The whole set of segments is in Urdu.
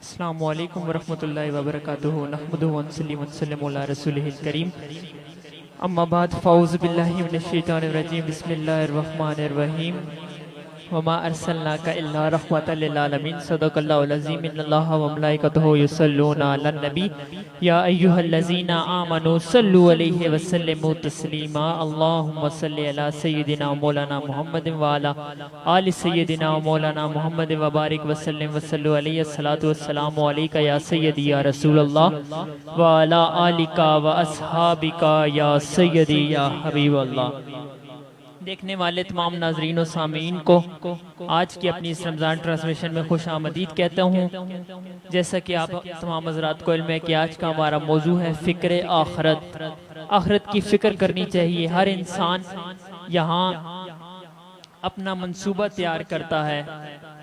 السلام علیکم ورحمۃ اللہ وبرکاتہ نحمدہ ونصلی ونسلم علی رسولہ الکریم اما بعد فاعوذ باللہ من الشیطان الرجیم بسم اللہ الرحمن الرحیم وما ارسلناک الا رحمۃ للعالمین صدق اللہ العظیم ان اللہ وملائکتہ یصلون علی النبی یا ایھا الذین آمنوا صلوا علیہ وسلموا تسلیما اللہم صل علی سیدنا مولانا محمد وعلی آل سیدنا مولانا محمد وبارک وسلم وصلوا علیہ الصلاۃ والسلام علیک یا سیدی یا رسول اللہ وعلی آلک واصحابک یا سیدی یا حبیب اللہ۔ دیکھنے والے تمام ناظرین و سامعین کو آج کی اپنی اس رمضان ٹرانسمیشن میں خوش آمدید کہتا ہوں۔ جیسا کہ آپ تمام حضرات کو علم ہے کہ آج کا ہمارا موضوع ہے فکر آخرت۔ آخرت کی فکر کرنی چاہیے۔ ہر انسان یہاں اپنا منصوبہ تیار کرتا ہے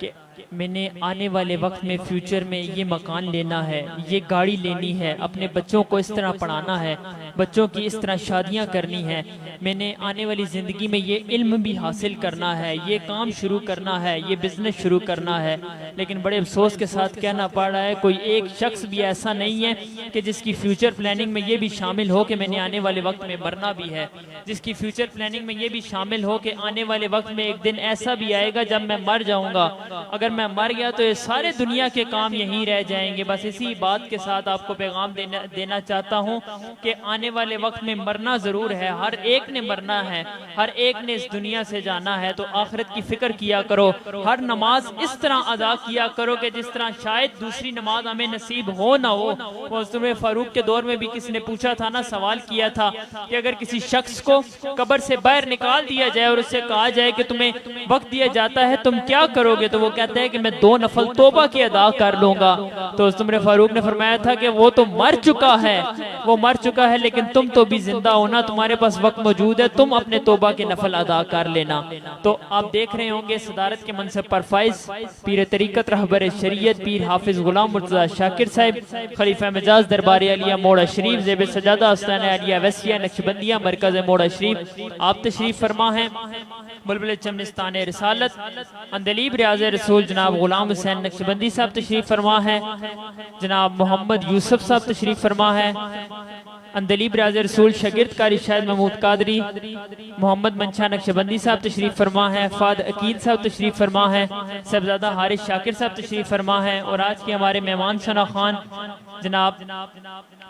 کہ میں نے آنے والے وقت میں فیوچر میں یہ مکان لینا ہے، یہ گاڑی لینی ہے، اپنے بچوں کو اس طرح پڑھانا ہے، بچوں کی اس طرح شادیاں کرنی ہیں، میں نے آنے والی زندگی میں یہ علم بھی حاصل کرنا ہے، یہ کام شروع کرنا ہے، یہ بزنس شروع کرنا ہے۔ لیکن بڑے افسوس کے ساتھ کہنا پڑ رہا ہے کوئی ایک شخص بھی ایسا نہیں ہے کہ جس کی فیوچر پلاننگ میں یہ بھی شامل ہو کہ میں نے آنے والے وقت میں مرنا بھی ہے، جس کی فیوچر پلاننگ میں یہ بھی شامل ہو کہ آنے والے وقت میں ایک دن ایسا بھی آئے گا جب میں مر جاؤں گا، اگر میں مر گیا تو یہ سارے دنیا کے کام یہیں رہ جائیں گے۔ بس اسی بات کے ساتھ آپ کو پیغام دینا چاہتا ہوں کہ آنے والے وقت میں مرنا ضرور ہے، ہر ایک نے مرنا ہے، ہر ایک نے اس دنیا سے جانا ہے، تو آخرت کی فکر کیا کرو۔ ہر نماز اس طرح ادا کیا کرو کہ جس طرح شاید دوسری نماز ہمیں نصیب ہو نہ ہو۔ حضرت فاروق کے دور میں بھی کسی نے پوچھا تھا نا، سوال کیا تھا کہ اگر کسی شخص کو قبر سے باہر نکال دیا جائے اور اس سے کہا جائے کہ تمہیں وقت دیا جاتا ہے تم کیا کرو گے، تو وہ کہتا ہے کہ میں 2 نفل توبہ کی ادا کر لوں گا۔ تو عمر فاروق نے فرمایا تھا کہ وہ تو مر چکا ہے، وہ مر چکا ہے، لیکن تم تو بھی زندہ ہونا، تمہارے پاس وقت موجود ہے، تم اپنے توبہ کے نفل ادا کر لینا۔ تو آپ دیکھ رہے ہوں گے صدارت کے منصب پر فائز پیر طریقت رہبر شریعت پیر حافظ غلام مرتضی شاکر صاحب خلیفہ مجاز دربار عالیہ موڑا شریف زیب سجادہ آستانہ عالیہ وسیع نقشبندیہ مرکز موڑا شریف آپ تشریف فرما ہیں۔ بلبل چمنستان رسالت اندلیب ریاض رسول جناب غلام حسین نقشبندی صاحب تشریف فرما ہے، جناب محمد یوسف صاحب تشریف فرما ہے، اندلیب ریاض رسول شاگرد قاری شاہد محمود قادری محمد منشا نقشبندی صاحب تشریف فرما ہے، فاد عقید صاحب تشریف فرما ہے، صاحبزادہ حارث شاکر صاحب تشریف فرما ہے، اور آج کے ہمارے مہمان ثنا خان جناب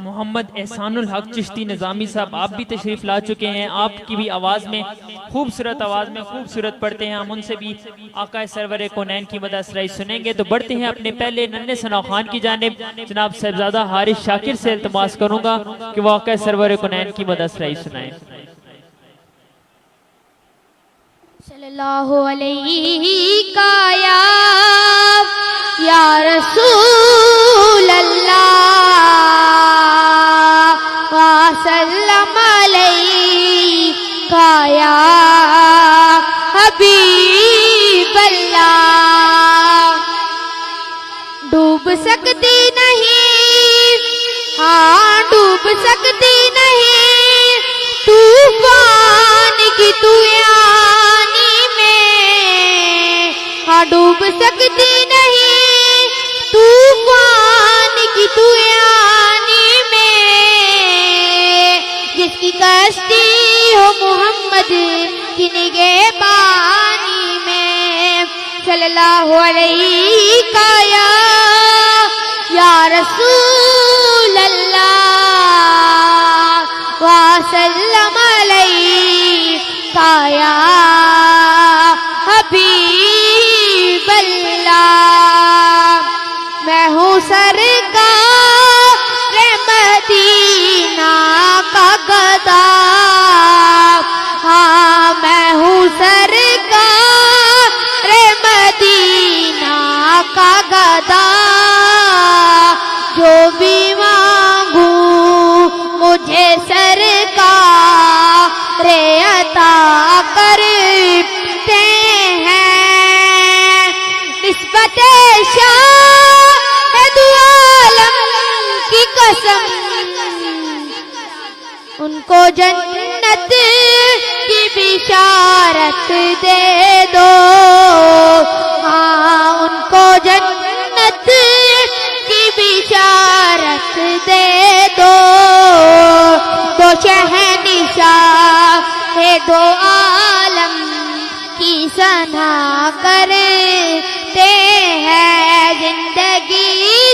محمد احسان الحق چشتی نظامی صاحب آپ بھی تشریف لا چکے ہیں۔ آپ کی بھی آواز میں خوبصورت پڑھتے ہیں، ہم ان سے بھی آقا سرور کونین کی مدح سرائی سنیں گے۔ تو بڑھتے ہیں اپنے پہلے ننھے ثنا خان کی جانب، جناب صاحبزادہ حارث شاکر سے التماس کروں گا کہ وہ آقا سرور کونین کی مدح سرائی سنائیں۔ صلی اللہ علیہ یا رسول اللہ وسلم علیہ یا حبیب اللہ۔ ڈوب سکتی نہیں، ہاں ڈوب سکتی نہیں طوفان کی تو یعنی میں، ہاں ڈوب سکتی نہیں طوفان کی تو یعنی میں، جس کی کشتی ہو محمد کی نگہبانی میں۔ صلی اللہ علیہ یا رسول اللہ وسلم علیہ یا حبیب اللہ۔ میں ہوں سرکار مدینہ کا گدا، ہاں میں ہوں سرکار مدینہ کا گدا، جو بھی مانگوں مجھے سرکار عطا کرتے ہیں۔ نسبت شاہد عالم کی قسم، ان کو جنت کی بشارت دے دو، ہاں ان کو جنت شاہ دو عالم کی ثنا کرتے ہیں، زندگی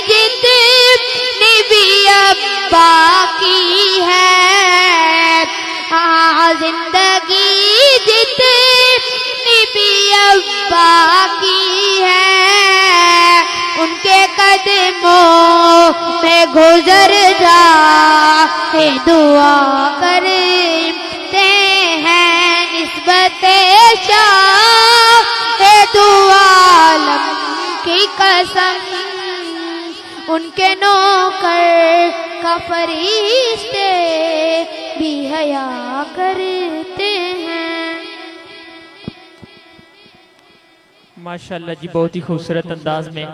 جتنی بھی اب باقی ہے، ہاں زندگی جتنی بھی اب باقی ہے، ان کے قدموں میں گزر جا دعا کرتے ہیں، نسبت شاہ دو عالم کی قسم، ان کے نوکر کا فرشتے بھی حیا کرتے ہیں۔ ماشاءاللہ جی، بہت ہی خوبصورت انداز میں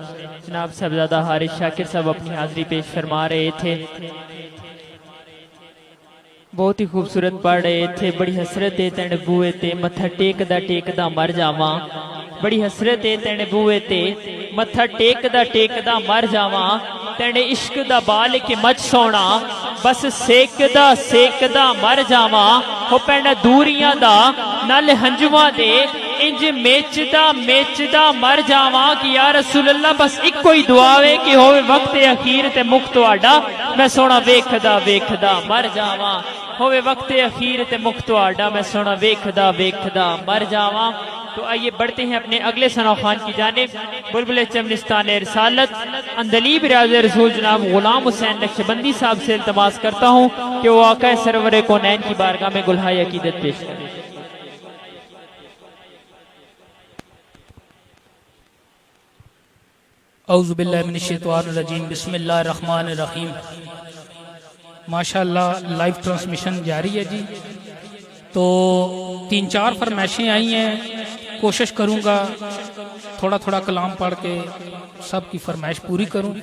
جناب صاحبزادہ حارث شاکر صاحب اپنی حاضری پیش فرما رہے تھے، بہت ہی خوبصورت پڑھ رہے تھے۔ بڑی حسرت ہے تینے بوئے تے متھا ٹیکدا مر جاواں، بڑی حسرت ہے تینے بوئے تے متھا ٹیکدا مر جاواں، تینے عشق دا بال کے مچ سونا، بس سیکدا مر جاواں، ہو پینڈا دوریاں دا نال ہنجواں دے، انج میچدا مر جاواں، کہ یا رسول اللہ بس ایک کوئی دعا ہے کہ ہوئے وقت اخیر تے مکھ تواڈا میں سونا ویکھدا مر جاواں، ہوئے وقت اخیر تے مکھ تواڈا میں سونا ویکھدا مر جاواں۔ تو آئیے بڑھتے ہیں اپنے اگلے ثنا خوان کی جانب، بلبل چمنستان رسالت اندلیب ریاض رسول جناب غلام حسین نقشبندی صاحب سے التماس کرتا ہوں کہ وہ آقا سرور کونین کی بارگاہ میں گلہائے عقیدت پیش کریں۔ اعوذ باللہ من الشیطان الرجیم، بسم اللہ الرحمن الرحیم۔ ماشاءاللہ لائیو ٹرانسمیشن جاری ہے جی، تو 3-4 فرمائشیں آئی ہیں، کوشش کروں گا تھوڑا کلام پڑھ کے سب کی فرمائش پوری کروں۔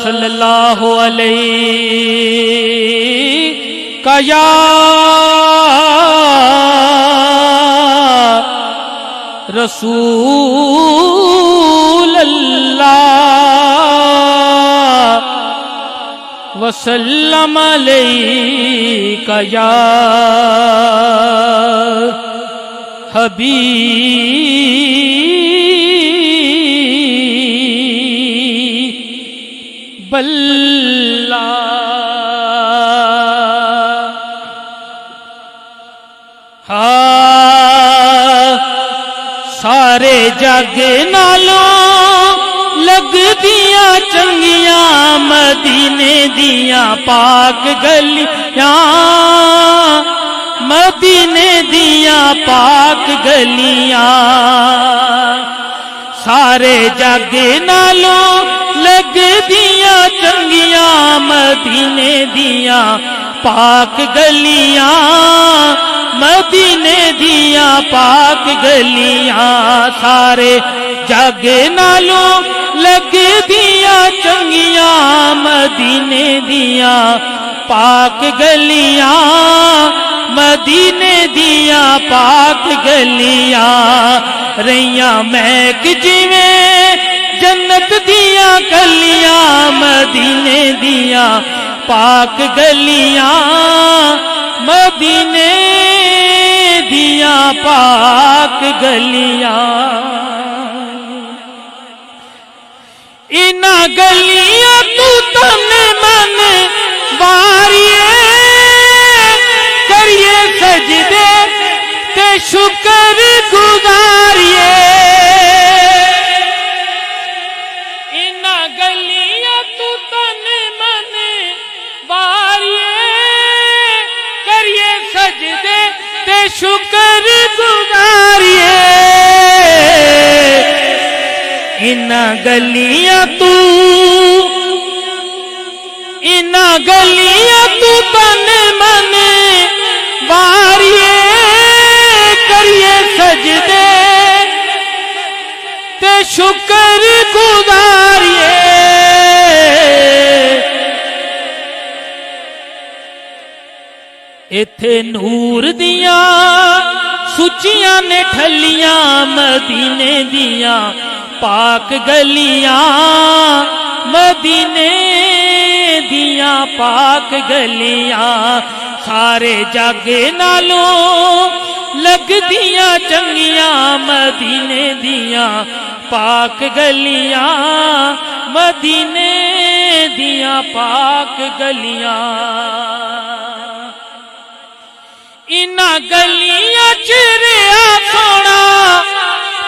صلی اللہ علیہ کا یا رسول اللہ وسلم علیک یا حبیب اللہ۔ سارے جگ نالوں لگ دیاں چنگیاں مدینے دیاں پاک گلیاں، مدینے دیاں پاک گلیاں، سارے جگ نالوں لگ دیاں چنگیاں مدینے دیاں پاک گلیاں، مدینے دیاں پاک گلیاں، سارے جگ نالوں لگ دیاں چنگیاں مدینے دیاں پاک گلیاں، مدینے دیاں پاک گلیاں، رہیاں مہک جویں جنت دیاں گلیاں مدینے دیاں پاک گلیاں، مدینے دیاں پاک گلیاں، انہاں گلیاں تو تن من واریے، کریے سجدے تے شکر گزاریے، انہاں گلیاں تو تن من واریے، کریے سجدے تے شکر گزاریے، انہاں گلیاں تو تن من واریے، کریے سجدے تے شکر گزاریے، ایتھے نور دیاں سچیاں نے ٹھلیاں مدینے دیاں پاک گلیاں، مدینے دیاں پاک گلیاں سارے جگ نالوں لگدیاں چنگیاں مدینے دیاں پاک گلیاں مدینے دیاں پاک گلیاں انہاں گلیاں چ رہیا سونا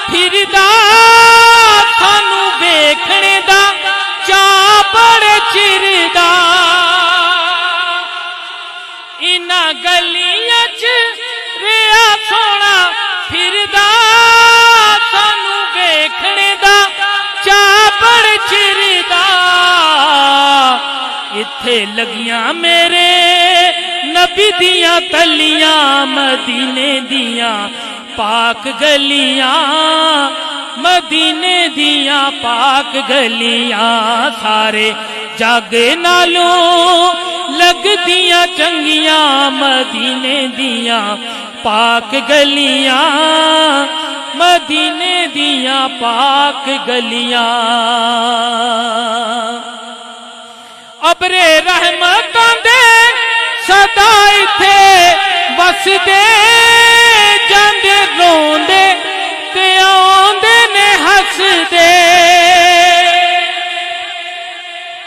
پھردا سانو ویکھنے دا چاء بڑے چردا انہاں گلیاں چ رہیا سونا پھردا سانو ویکھنے دا چاء بڑے چردا اتھے لگیاں میرے نبی دیاں تلیاں مدینے دیاں پاک گلیاں مدینے دیاں پاک گلیاں سارے جگ نالوں لگدیاں چنگیاں مدینے دیاں پاک گلیاں مدینے دیاں پاک گلیاں ابرے رحمتاں دے سدا ایتھے وسدے جاندے روندے تے آوندے نے ہسدے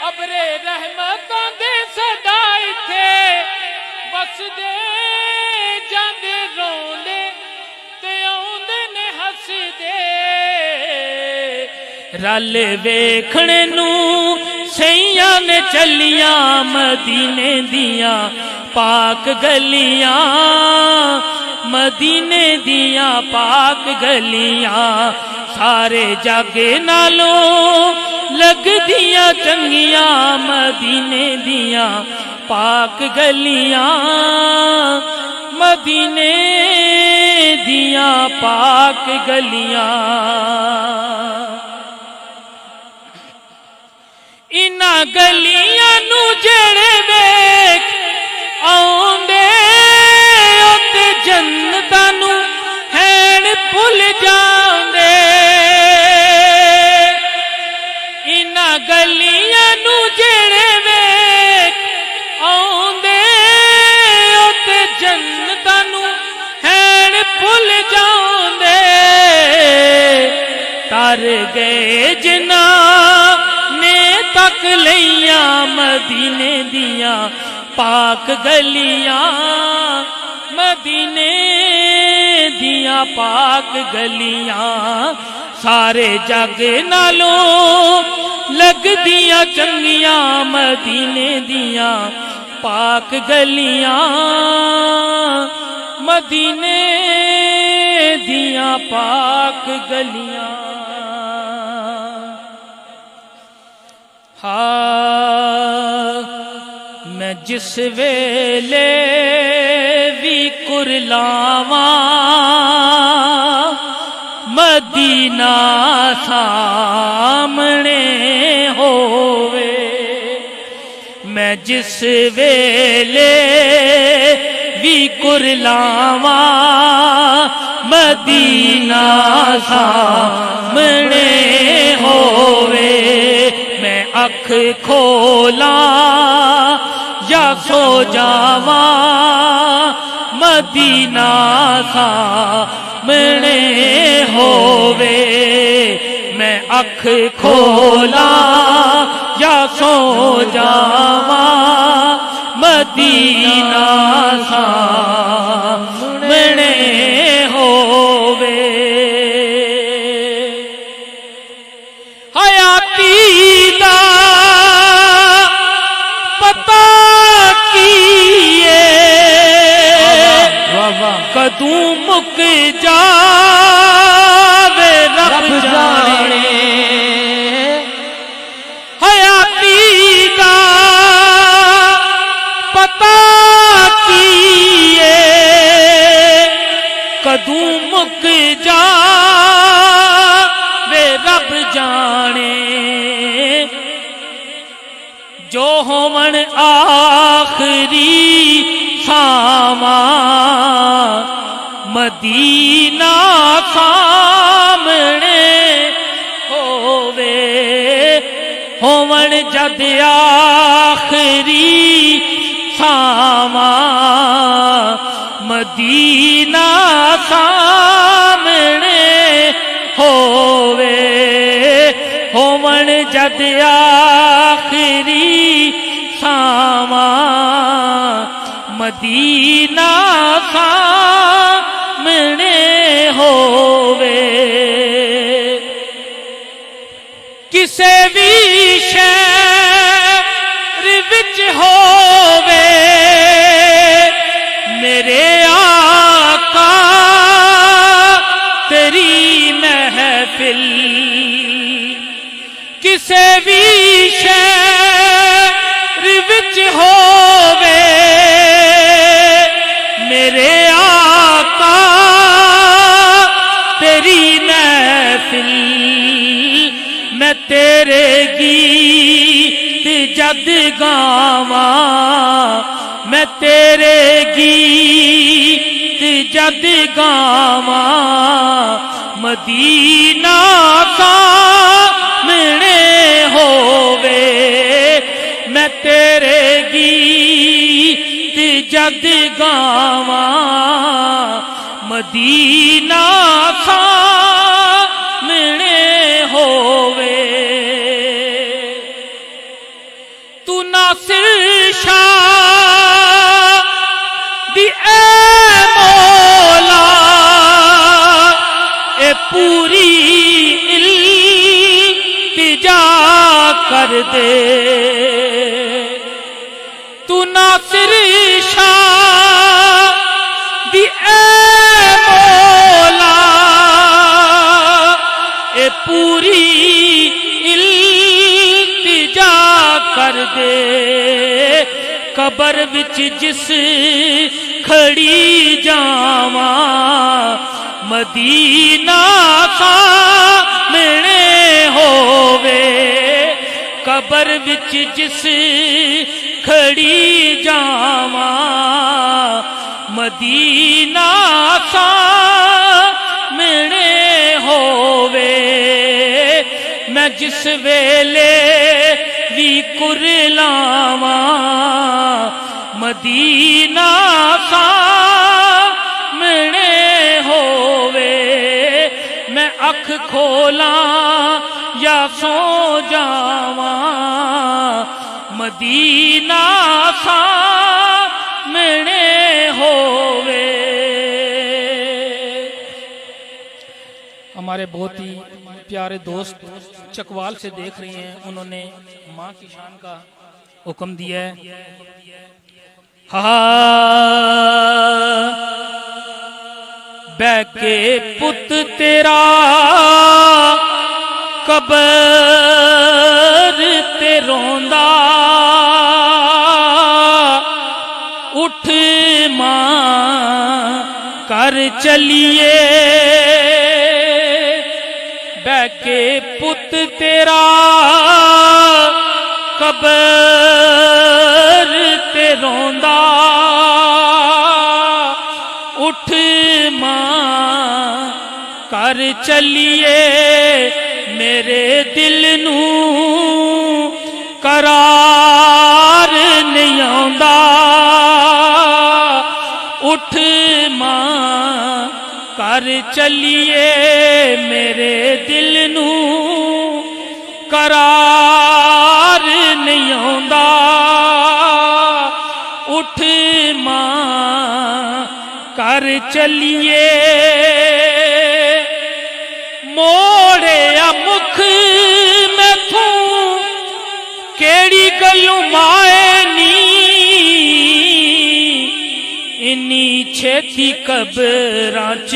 ابرے رحمتاں دے سدا ایتھے وسدے جاندے روندے تے آوندے نے ہسدے رل ویکھنے نوں سیاں نے چلیاں مدینے دیاں پاک گلیاں مدینے دیاں پاک گلیاں سارے جگ نالوں لگدیاں چنگیاں مدینے دیاں پاک گلیاں مدینے دیاں پاک گلیاں انہاں گلیاں نو جڑے ویکھ آوندے اوتے جنتاں نو ہین بھل جاندے انہاں گلیاں نو جڑے ویکھ آوندے اوتے جنتاں نو ہین بھل جاندے تر گئے جناں تک لیاں مدینے دیاں پاک گلیاں مدینے دیاں پاک گلیاں سارے جگ نالوں لگدیاں چنگیاں مدینے دیاں پاک گلیاں مدینے دیاں پاک گلیاں میں جس ویلے بھی کرلاواں مدینہ سامنے ہووے میں جس ویلے بھی کرلاواں مدینہ سامنے ہووے اکھ کھولاں یا سو جاواں مدینہ سامنے ہووے میں اکھ کھولاں یا سو جاواں مدینہ سامنے ہووے حیاتی دا پتہ کیے کدوں مک جاوے رب جانے حیاتی دا پتہ کیے کدوں مک جاوے رب جانے جو ہون آخری ساواں مدینہ سامنے ہووے ہون جد آخری مدینہ سامنے ہووے ہومن جد آخری ساواں مدینہ سامنے ہووے کسے بھی شہر وچ ہووے میرے آقا تیری محفل کسے بھی شہر وچ ہووے میرے آقا تیری محفل میں تیرے گیت جد گاواں میں تیرے گیت جد گاواں مدینہ سامنے ہووے میں تیرے گیت جد گاواں مدینہ سامنے ہووے تو ناصر شاہ دی اے مولا اے پوری التجا کر دے تو ناصر شاہ دی اے مولا اے پوری التجا کر دے قبر وچ جس کھڑی جاواں مدینہ سامنے ہووے قبر وچ جس کھڑی جاواں مدینہ سامنے ہووے میں جس ویلے بھی کرلاواں مدینہ سامنے ہووے میں اکھ کھولاں یا سو جاواں مدینہ سامنے ہووے ہمارے بہت ہی پیارے دوست چکوال سے دیکھ رہے ہیں انہوں نے ماں کی شان کا حکم دیا ہے بہ کے پت تیرا قبر تے روندا اٹھ ماں کر چلیے بہ کے پت تیرا قبر تے روندا اٹھ ماں کر چلیے میرے دل نو قرار نہیں آندا اٹھ ماں کر چلیے میرے دل نو قرار نہیں آندا اٹھ ماں کر چلیے موڑیا مکھ میں تھوں کیڑی گلوں مائے نی انی چھتی قبراں چ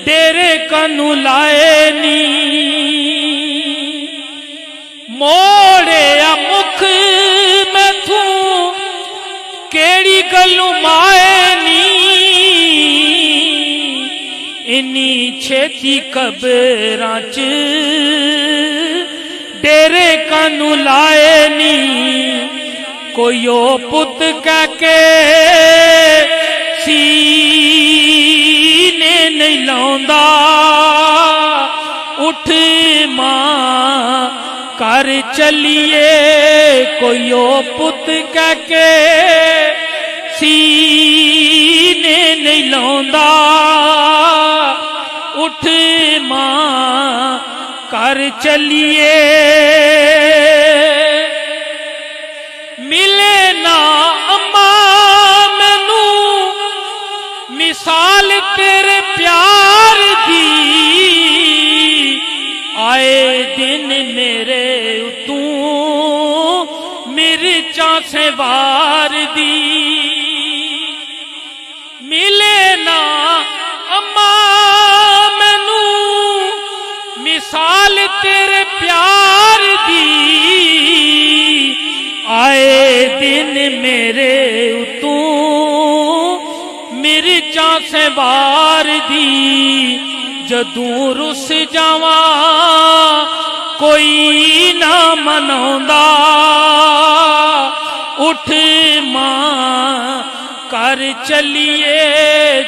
ڈیرے کنوں لائے نی موڑیا مکھ میں تھوں کیڑی گلوں مائے نی انی چھتی قبراں چ ڈیرے کنوں لائے نی کوئی او پت کہہ کے سینے نہیں لاؤندا اٹھ ماں کر چلیے کوئی او پت کہہ کے سینے نہیں لاؤندا اٹھ ماں کر چلیے ملے نا اماں مینوں مثال تیرے پیار دی آئے دن میرے اتوں مرچاں سے وار دی ملے نا اماں مینوں مثال تیرے پیار دی آئے دن میرے اتوں مرچاں سے وار دی جدوں رس جاواں کوئی نہ مناوندا اٹھ ماں کر چلیے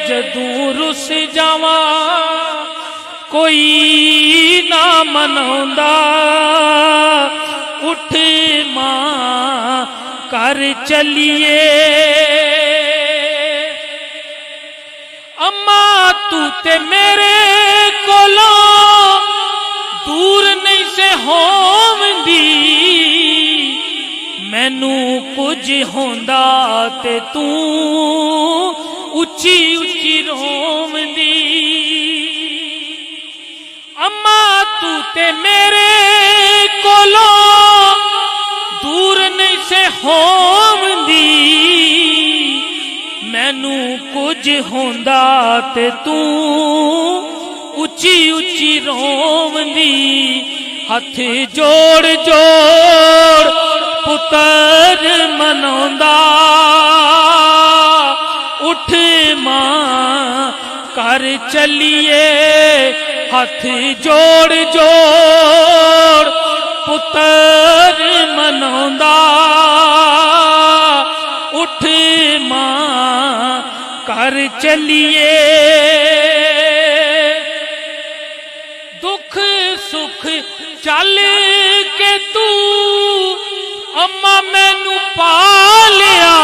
جدوں رس جاواں کوئی نہ مناوندا اٹھ ماں کر چلیے اماں تو تے میرے کولوں دور نہیں سے ہوندی مینوں کچھ ہوندا تے تو اچھی اچھی روندی اماں تو تے میرے کولوں دور نہیں سے ہوندی مینوں کچھ ہوندا تے تو اچھی اچھی روندی ہاتھ جوڑ جوڑ پتر مناوندا اٹھ ماں کر چلیے ہاتھ جوڑ جوڑ پتر مناوندا اٹھ ماں کر چلیے دکھ سکھ چل کے تو اماں مینوں پالیا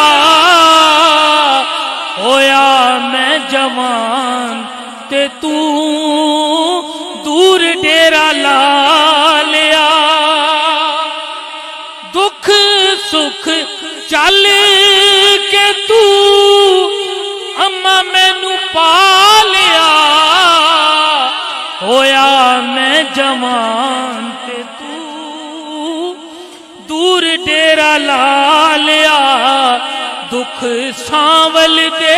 ہویا میں جوان تے تو دور ڈیرا لا لیا دکھ سکھ چل کے تو اماں مینوں پالیا ہویا میں جوان تے تو دور ڈیرا لا لیا دکھ سانول دے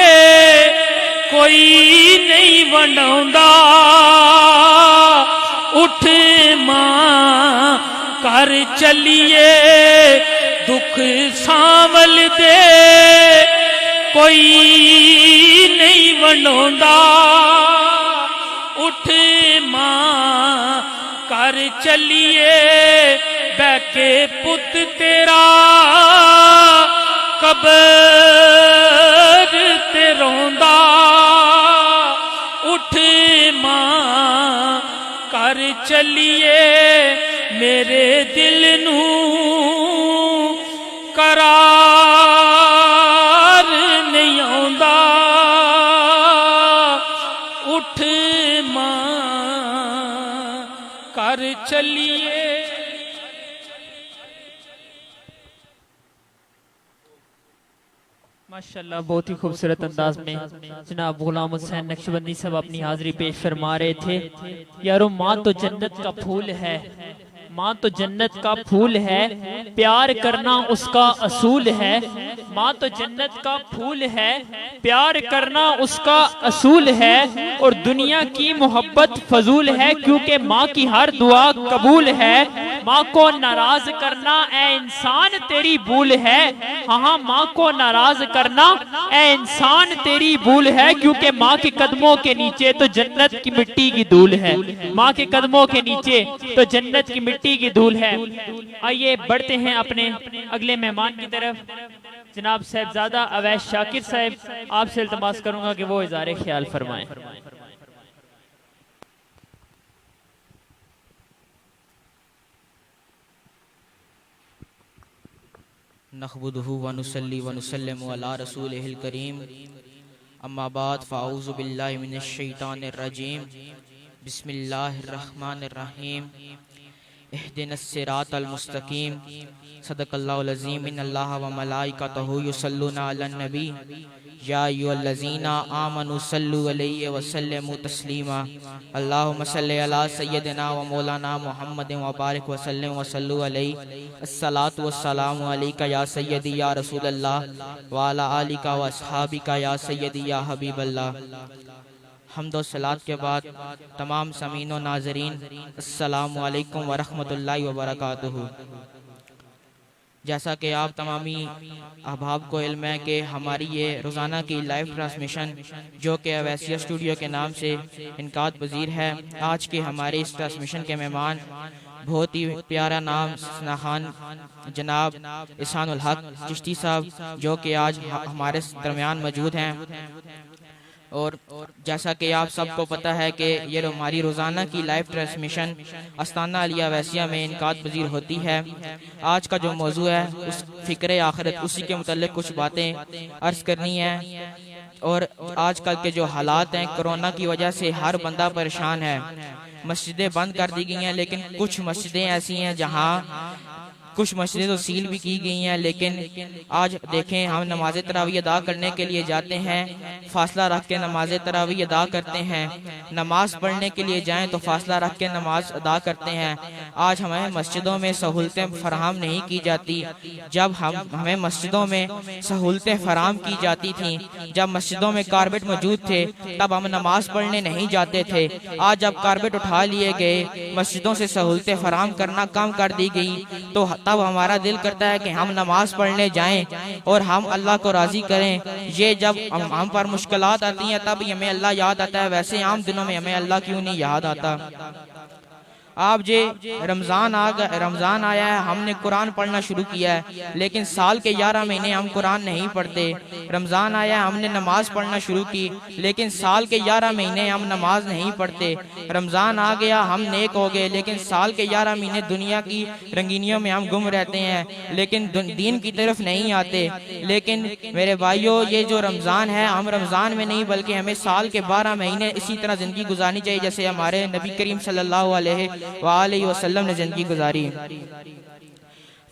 کوئی نہیں ونڈاوندا اٹھ ماں کر چلیے دکھ سانول دے کوئی نہیں ونڈاوندا اٹھ ماں کر چلیے بہ کے پت تیرا قبر تے روندا اٹھ ماں کر چلیے میرے دل نوں قرار نہیں آوندا اٹھ ماں کر چلیے ماشاءاللہ بہت ہی خوبصورت انداز میں جناب غلام حسین نقشبندی صاحب اپنی حاضری پیش فرما رہے تھے یارو ماں تو جنت کا پھول ہے ماں تو جنت کا پھول ہے پیار کرنا اس کا اصول ہے ماں تو جنت کا پھول ہے پیار کرنا اس کا اصول ہے اور دنیا کی محبت فضول ہے کیونکہ ماں کی ہر دعا قبول ہے ماں کو ناراض کرنا اے انسان تیری بھول ہے ہاں ماں کو ناراض کرنا اے انسان تیری بھول ہے کیونکہ ماں کے قدموں کے نیچے تو جنت کی مٹی کی دھول ہے ماں کے قدموں کے نیچے تو جنت کی مٹی کی دھول ہے آئیے بڑھتے ہیں اپنے اگلے مہمان کی طرف جناب صاحبزادہ اویس شاکر صاحب آپ سے التماس کروں گا کہ وہ اظہار خیال فرمائیں نحمده ونصلي ونسلم على رسوله الكريم اما بعد فاعوذ باللہ من الشیطان الرجیم بسم اللہ الرحمن الرحیم اهدنا الصراط المستقیم صدق اللہ العظیم ان اللہ وملائکتہ یصلون علی النبی یا ایھا الذین آمنوا صلوا علیہ وسلموا تسلیما اللہم صلی علی سیدنا و مولانا محمد وبارک وسلم وصلوا علیہ الصلاۃ والسلام علیک یا سیدی یا رسول اللہ وعلی آلک و اصحابک یا سیدی یا حبیب اللہ۔ حمد و صلات کے بعد تمام سامعین و ناظرین السلام علیکم ورحمۃ اللہ وبرکاتہ۔ جیسا کہ آپ تمامی احباب کو علم ہے کہ ہماری یہ روزانہ کی لائیو ٹرانسمیشن جو کہ اویسیہ اسٹوڈیو کے نام سے انعقاد پذیر ہے، آج کے ہمارے اس ٹرانسمیشن کے مہمان بہت ہی پیارا نام سناخان جناب احسان الحق چشتی صاحب جو کہ آج ہمارے درمیان موجود ہیں۔ اور جیسا کہ آپ سب کو پتہ ہے کہ یہ ہماری روزانہ کی لائیو ٹرانسمیشن استانہ علیہ ویسیہ میں انعقاد پذیر ہوتی ہے۔ آج کا جو موضوع ہے اس فکر آخرت، اسی کے متعلق کچھ باتیں عرض کرنی ہیں۔ اور آج کل کے جو حالات ہیں کرونا کی وجہ سے ہر بندہ پریشان ہے، مسجدیں بند کر دی گئی ہیں، لیکن کچھ مسجدیں ایسی ہیں جہاں کچھ مسجدیں تو سیل بھی کی گئی ہیں، لیکن آج دیکھیں ہم نماز تراویح ادا کرنے کے لیے جاتے ہیں، فاصلہ رکھ کے نماز تراویح ادا کرتے ہیں، نماز پڑھنے کے لیے جائیں تو فاصلہ رکھ کے نماز ادا کرتے ہیں۔ آج ہمیں مسجدوں میں سہولتیں فراہم نہیں کی جاتی۔ جب ہمیں مسجدوں میں سہولتیں فراہم کی جاتی تھیں، جب مسجدوں میں کارپیٹ موجود تھے، تب ہم نماز پڑھنے نہیں جاتے تھے۔ آج جب کارپیٹ اٹھا لیے گئے، مسجدوں سے سہولتیں فراہم کرنا کم کر دی گئی، تو تب ہمارا دل کرتا ہے کہ ہم نماز پڑھنے جائیں اور ہم اللہ کو راضی کریں۔ یہ جب ہم پر مشکلات آتی ہیں تب ہمیں اللہ یاد آتا ہے، ویسے عام دنوں میں ہمیں اللہ کیوں نہیں یاد آتا۔ آپ رمضان آیا ہے، ہم نے قرآن پڑھنا شروع کیا ہے، لیکن سال کے 11 مہینے ہم قرآن نہیں پڑھتے۔ رمضان آیا ہے، ہم نے نماز پڑھنا شروع کی، لیکن سال کے 11 مہینے ہم نماز نہیں پڑھتے۔ رمضان آ گیا، ہم نیک ہو گئے، لیکن سال کے 11 مہینے دنیا کی رنگینیوں میں ہم گم رہتے ہیں، لیکن دین کی طرف نہیں آتے۔ لیکن میرے بھائیوں، یہ جو رمضان ہے، ہم رمضان میں نہیں بلکہ ہمیں سال کے 12 مہینے اسی طرح زندگی گزارنی چاہیے جیسے ہمارے نبی کریم صلی اللہ علیہ وآلہ وسلم نے زندگی گزاری۔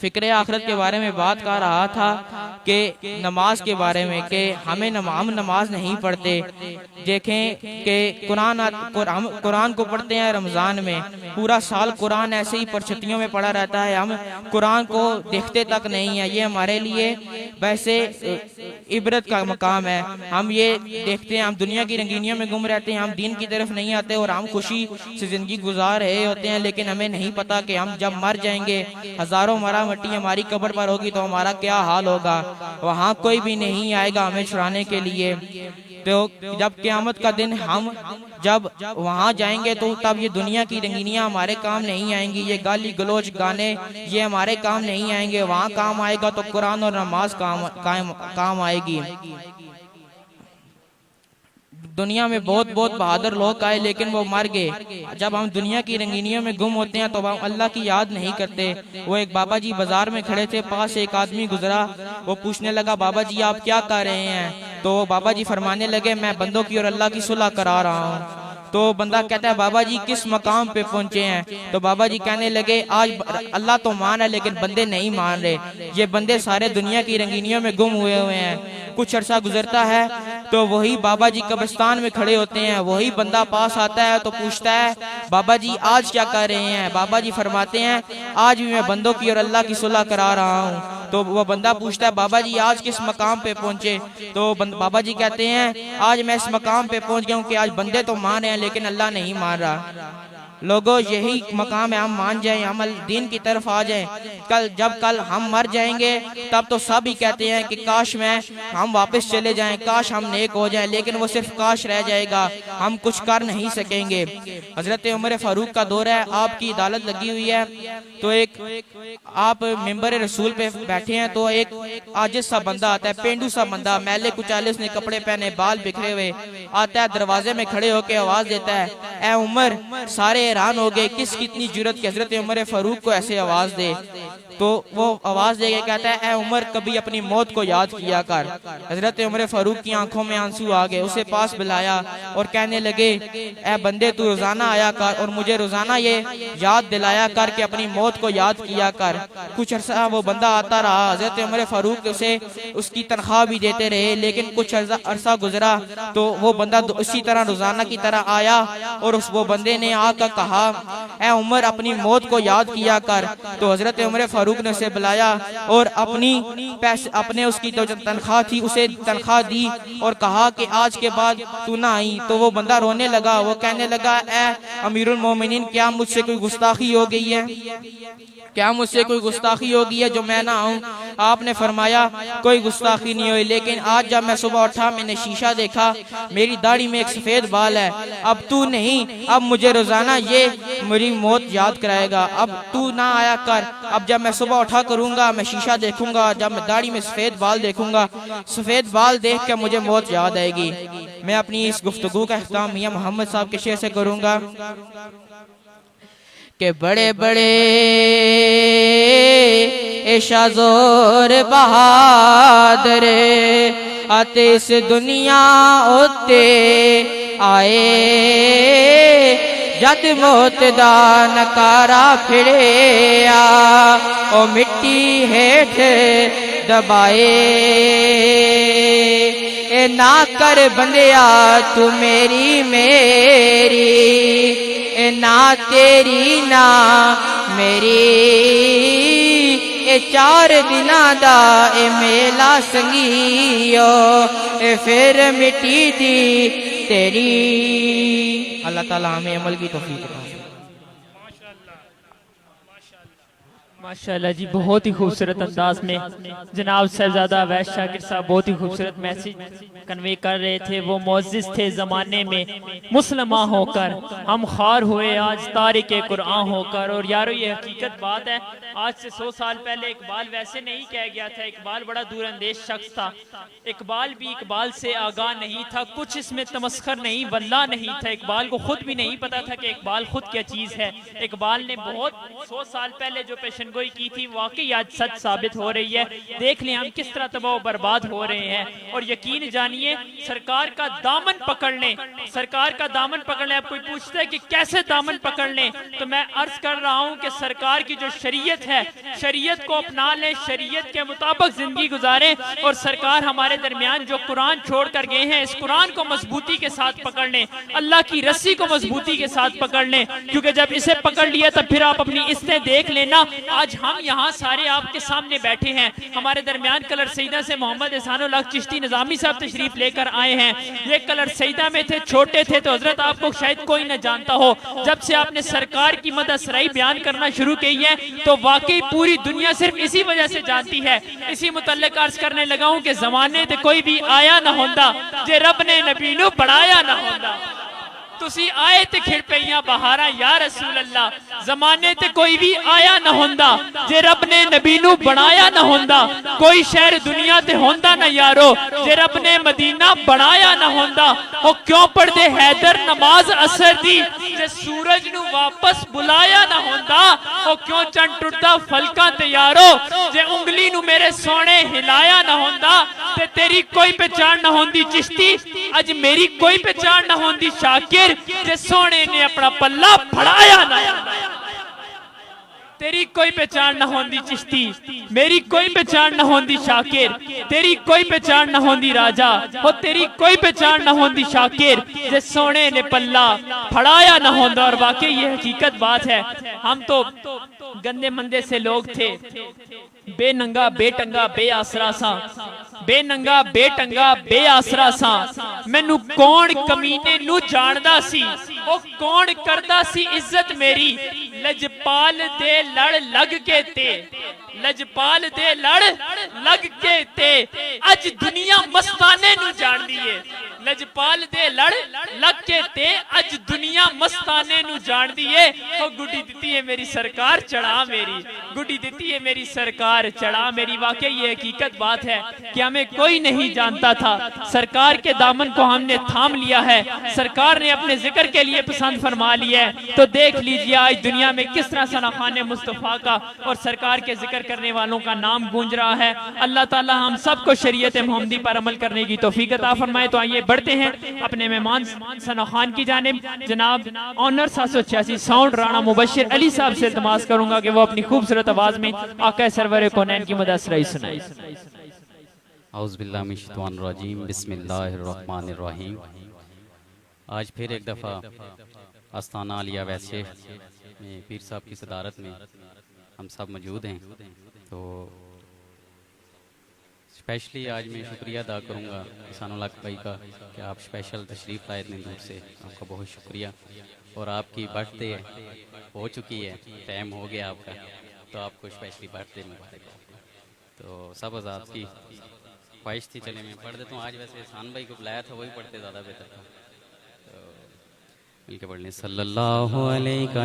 فکر آخرت کے بارے میں بات کر رہا تھا کہ نماز کے بارے میں کہ ہم نماز نہیں پڑھتے۔ دیکھیں کہ قرآن کو پڑھتے ہیں رمضان میں، پورا سال قرآن ایسے ہی پرچتیوں میں پڑھا رہتا ہے، ہم قرآن کو دیکھتے تک نہیں ہیں۔ یہ ہمارے لیے ویسے عبرت کا مقام ہے۔ ہم یہ دیکھتے ہیں، ہم دنیا کی رنگینیوں میں گم رہتے ہیں، ہم دین کی طرف نہیں آتے اور ہم خوشی سے زندگی گزار رہے ہوتے ہیں، لیکن ہمیں نہیں پتا کہ ہم جب مر جائیں گے، ہزاروں مرا مٹی ہماری قبر پر ہوگی تو ہمارا کیا حال ہوگا۔ وہاں کوئی بھی نہیں آئے گا ہمیں چھڑانے کے لیے۔ تو جب قیامت کا دن ہم جب وہاں جائیں گے تو تب یہ دنیا کی رنگینیاں ہمارے کام نہیں آئیں گی، یہ گالی گلوچ گانے یہ ہمارے کام نہیں آئیں گے۔ وہاں کام آئے گا تو قرآن اور نماز کام آئے گی۔ دنیا میں بہت بہادر لوگ آئے لیکن وہ مر گئے۔ جب ہم دنیا کی رنگینیوں میں گم ہوتے ہیں تو ہم اللہ کی یاد نہیں کرتے۔ وہ ایک بابا جی بازار میں کھڑے تھے، پاس ایک آدمی گزرا، وہ پوچھنے لگا بابا جی آپ کیا کر رہے ہیں؟ تو بابا جی فرمانے لگے میں بندوں کی اور اللہ کی صلح کرا رہا ہوں۔ تو بندہ کہتا ہے بابا جی کس مقام پہ پہنچے ہیں؟ تو بابا جی کہنے لگے آج اللہ تو مان ہے لیکن بندے نہیں مان رہے، یہ بندے سارے دنیا کی رنگینیوں میں گم ہوئے ہیں۔ کچھ عرصہ گزرتا ہے تو وہی بابا جی قبرستان میں کھڑے ہوتے ہیں، وہی بندہ پاس آتا ہے تو پوچھتا ہے بابا جی آج کیا کر رہے ہیں؟ بابا جی فرماتے ہیں آج بھی میں بندوں کی اور اللہ کی صلح کرا رہا ہوں۔ تو وہ بندہ پوچھتا ہے بابا جی آج کس مقام پہ پہنچے؟ تو بابا جی کہتے ہیں آج میں اس مقام پہ پہنچ گیا ہوں کہ آج بندے تو مان رہے ہیں لیکن اللہ نہیں مان رہا۔ لوگوں یہی مقام ہے، ہم مان جائیں، ہم دین کی طرف آ جائیں۔ کل ہم مر جائیں گے تب تو سب ہی کہتے ہیں کہ کاش ہم واپس چلے جائیں، کاش ہم نیک ہو جائیں، لیکن وہ صرف کاش رہ جائے گا، ہم کچھ کر نہیں سکیں گے۔ حضرت عمر فاروق کا دور ہے، آپ کی عدالت لگی ہوئی ہے، تو ایک آپ ممبر رسول پہ بیٹھے ہیں تو ایک عاجز سا بندہ آتا ہے، پینڈو سا بندہ، میلے کچالے اس نے کپڑے پہنے، بال بکھرے ہوئے، آتا ہے دروازے میں کھڑے ہو کے آواز دیتا ہے اے عمر۔ سارے حیران ہو گئے، کس کی اتنی جرأت کہ حضرت عمر فاروق کو ایسے آواز دے۔ تو وہ آواز دے کے کہتا ہے اے عمر کبھی اپنی موت کو یاد کیا کر۔ حضرت عمر فاروق کی آنکھوں میں آنسو آ گئے، اسے پاس بلایا اور کہنے لگے اے بندے تو روزانہ آیا کر اور مجھے روزانہ یہ یاد دلایا کر کہ اپنی موت کو یاد کیا کر۔ کچھ عرصہ وہ بندہ آتا رہا، حضرت عمر فاروق اسے اس کی تنخواہ بھی دیتے رہے، لیکن کچھ عرصہ گزرا تو وہ بندہ اسی طرح روزانہ کی طرح آیا اور وہ بندے نے آ کر کہا اے عمر اپنی موت کو یاد کیا کر۔ تو حضرت عمر فاروق نے اسے بلایا اور اپنے اس کی جو تنخواہ تھی اسے تنخواہ دی اور کہا کہ آج کے بعد تو نہ آئی۔ تو وہ بندہ رونے لگا، وہ کہنے لگا اے امیر المومنین کیا مجھ سے کوئی گستاخی ہو گئی ہے؟ کیا مجھ سے کوئی گستاخی ہو گئی ہے جو میں نہ آؤں؟ آپ نے فرمایا کوئی گستاخی نہیں ہوئی، لیکن آج جب میں صبح اٹھا میں نے شیشہ دیکھا، میری داڑھی میں ایک سفید بال ہے، اب تو نہیں، اب مجھے روزانہ یہ میری موت یاد کرائے گا، اب تو نہ آیا کر۔ اب جب میں صبح اٹھا کروں گا میں شیشہ دیکھوں گا، جب میں داڑھی میں سفید بال دیکھوں گا، سفید بال دیکھ کے مجھے موت یاد آئے گی۔ میں اپنی اس گفتگو کا اختتام میاں محمد صاحب کے شعر سے کروں گا کہ بڑے بڑے شازور بہادر آتے اس دنیا ہوتے آئے، جد موت دا نکارا پھڑیا او مٹی ہیٹھ دبائے، اے نہ کر بندیا تو میری اے نہ تیری نہ میری، اے چار دناں دا اے میلا سنگیو، اے پھر مٹی دی تیری۔ اللہ تعالیٰ ہمیں عمل کی توفیق عطا فرمائے۔ ماشاءاللہ جی، بہت ہی خوبصورت انداز میں جناب صاحبزادہ اویس شاکر صاحب بہت ہی خوبصورت میسیج کنوے کر رہے تھے۔ وہ معزز تھے زمانے میں مسلمان ہو کر، ہم خوار ہوئے آج تارک قرآن ہو کر۔ اور یارو یہ حقیقت بات ہے، آج سے 100 سال پہلے اقبال ویسے نہیں کہہ گیا تھا، اقبال بڑا دور اندیش شخص تھا، اقبال بھی اقبال سے آگاہ نہیں تھا، کچھ اس میں تمسخر نہیں واللہ نہیں تھا، اقبال کو خود بھی نہیں پتا تھا کہ اقبال خود کیا چیز ہے۔ اقبال نے بہت 100 سال پہلے جو پیشن گوئی کی تھی واقعی آج سچ ثابت ہو رہی ہے۔ دیکھ لیں ہم کس طرح تباہ و برباد ہو رہے ہیں، اور یقین جانیے سرکار کا دامن پکڑ لیں، سرکار کا دامن پکڑ لیں۔ اب کوئی پوچھتا ہے کہ کیسے دامن پکڑ لیں، تو میں عرض کر رہا ہوں کہ سرکار کی جو شریعت ہے، شریعت کو اپنا لیں، شریعت کے مطابق زندگی گزاریں، اور سرکار ہمارے درمیان جو قرآن چھوڑ کر گئے ہیں اس قرآن کو مضبوطی کے ساتھ پکڑ لیں، اللہ کی رسی کو مضبوطی کے ساتھ پکڑ لیں، کیونکہ جب اسے پکڑ لیا تب پھر آپ اپنی استیں دیکھ لینا۔ آج ہم یہاں سارے آپ کے سامنے بیٹھے ہیں، ہمارے درمیان کلر سیدہ سے محمد احسان الحق چشتی نظامی صاحب تشریف لے کر آئے ہیں۔ یہ کلر سیدہ میں تھے، چھوٹے تھے تو حضرت آپ کو شاید کوئی نہ جانتا ہو، جب سے آپ نے سرکار کی مدح سرائی بیان کرنا شروع کی ہے تو واقعی پوری دنیا صرف اسی وجہ سے جانتی ہے۔ اسی متعلق عرض کرنے لگا ہوں کہ زمانے تے کوئی بھی آیا نہ ہوندا جے رب نے نبی نو بڑھایا نہ ہوندا، تسی آئے تے کھڑ پئیاں بہاراں یا رسول اللہ، زمانے تے کوئی بھی آیا نہ ہوندا جے رب نے نبی نو بنایا نہ ہوندا، کوئی شہر دنیا تے ہوندا نہ یارو جے رب نے مدینہ بنایا نہ ہوندا۔ او کیوں پڑھ دے حیدر نماز عصر دی جے سورج نو واپس بلایا نہ ہوندا، او کیوں چند ٹردا فلکاں تے یارو جے انگلی نو میرے سونے ہلایا نہ ہوندا، تے تیری کوئی پہچان نہ ہوندی چشتی، اج میری کوئی پہچان نہ ہوندی شاکر جے سونے نے اپنا پلہ پھڑایا نہ ہوندا۔ تیری کوئی پہچان نہ ہوندی چشتی، میری کوئی پہچان نہ ہوندی شاکر، تیری کوئی پہچان نہ ہوندی راجہ، وہ تیری کوئی پہچان نہ ہوندی شاکر جے سونے نے پلہ پھڑایا نہ ہوندا۔ اور واقعی یہ حقیقت بات ہے، ہم تو گندے مندے سے لوگ تھے، بے ننگا بے ٹنگا بے آسرا سا، بے ننگا بے ٹنگا بے آسرا سا، مینو کون کمینے نو جاندا سی، او کون کردا سی عزت میری، لجپال دے لڑ لگ کے تے، لجپال دے لڑ لگ کے تے، اج دنیا مستانے نو جان دیئے، لجپال دے لڑ لگ کے تے، اج دنیا مستانے نو جان دیئے۔ او گڈی دیتی ہے میری سرکار چڑھا میری، گڈی دیتی ہے میری سرکار چڑھا میری۔ واقعی یہ حقیقت بات ہے کہ ہمیں کوئی نہیں جانتا تھا، سرکار کے دامن کو ہم نے تھام لیا ہے، سرکار نے اپنے ذکر کے لیے پسند فرما لیا ہے۔ تو دیکھ لیجئے آج دنیا میں کس طرح ثنا خوان مصطفیٰ کا اور سرکار کے ذکر کرنے والوں کا نام گونج رہا ہے. اللہ تعالی ہم سب کو شریعت محمدی پر عمل کرنے کی توفیق عطا فرمائے. تو آئیے بڑھتے ہیں اپنے مہمان ثنا خان کی جانب. جناب آنر 786 ساؤنڈ رانا مبشر علی صاحب سے التماس کروں گا کہ وہ اپنی خوبصورت آواز میں آقا سرور کونین کی مدح سرائی سنائے. اعوذ باللہ من الشیطان الرجیم. بسم اللہ الرحمن الرحیم. آج پھر ایک دفعہ آستانہ عالیہ ویسے میں پیر صاحب کی صدارت میں ہم سب موجود ہیں. تو اسپیشلی آج میں شکریہ ادا کروں گا احسان اللہ بھائی کا کہ آپ اسپیشل تشریف لائے اتنے دور سے. آپ کا بہت شکریہ. اور آپ کی برتھ ڈے ہو چکی ہے, ٹائم ہو گیا آپ کا, تو آپ کو اسپیشلی برتھ ڈے مبارک ہو. تو سب حضرات کی خواہش تھی, چلے میں پڑھ دیتا ہوں. آج ویسے احسان بھائی کو بلایا تھا, وہی پڑھتے زیادہ بہتر تھا. تو مل کے پڑھ لیں. صلی اللہ علیہ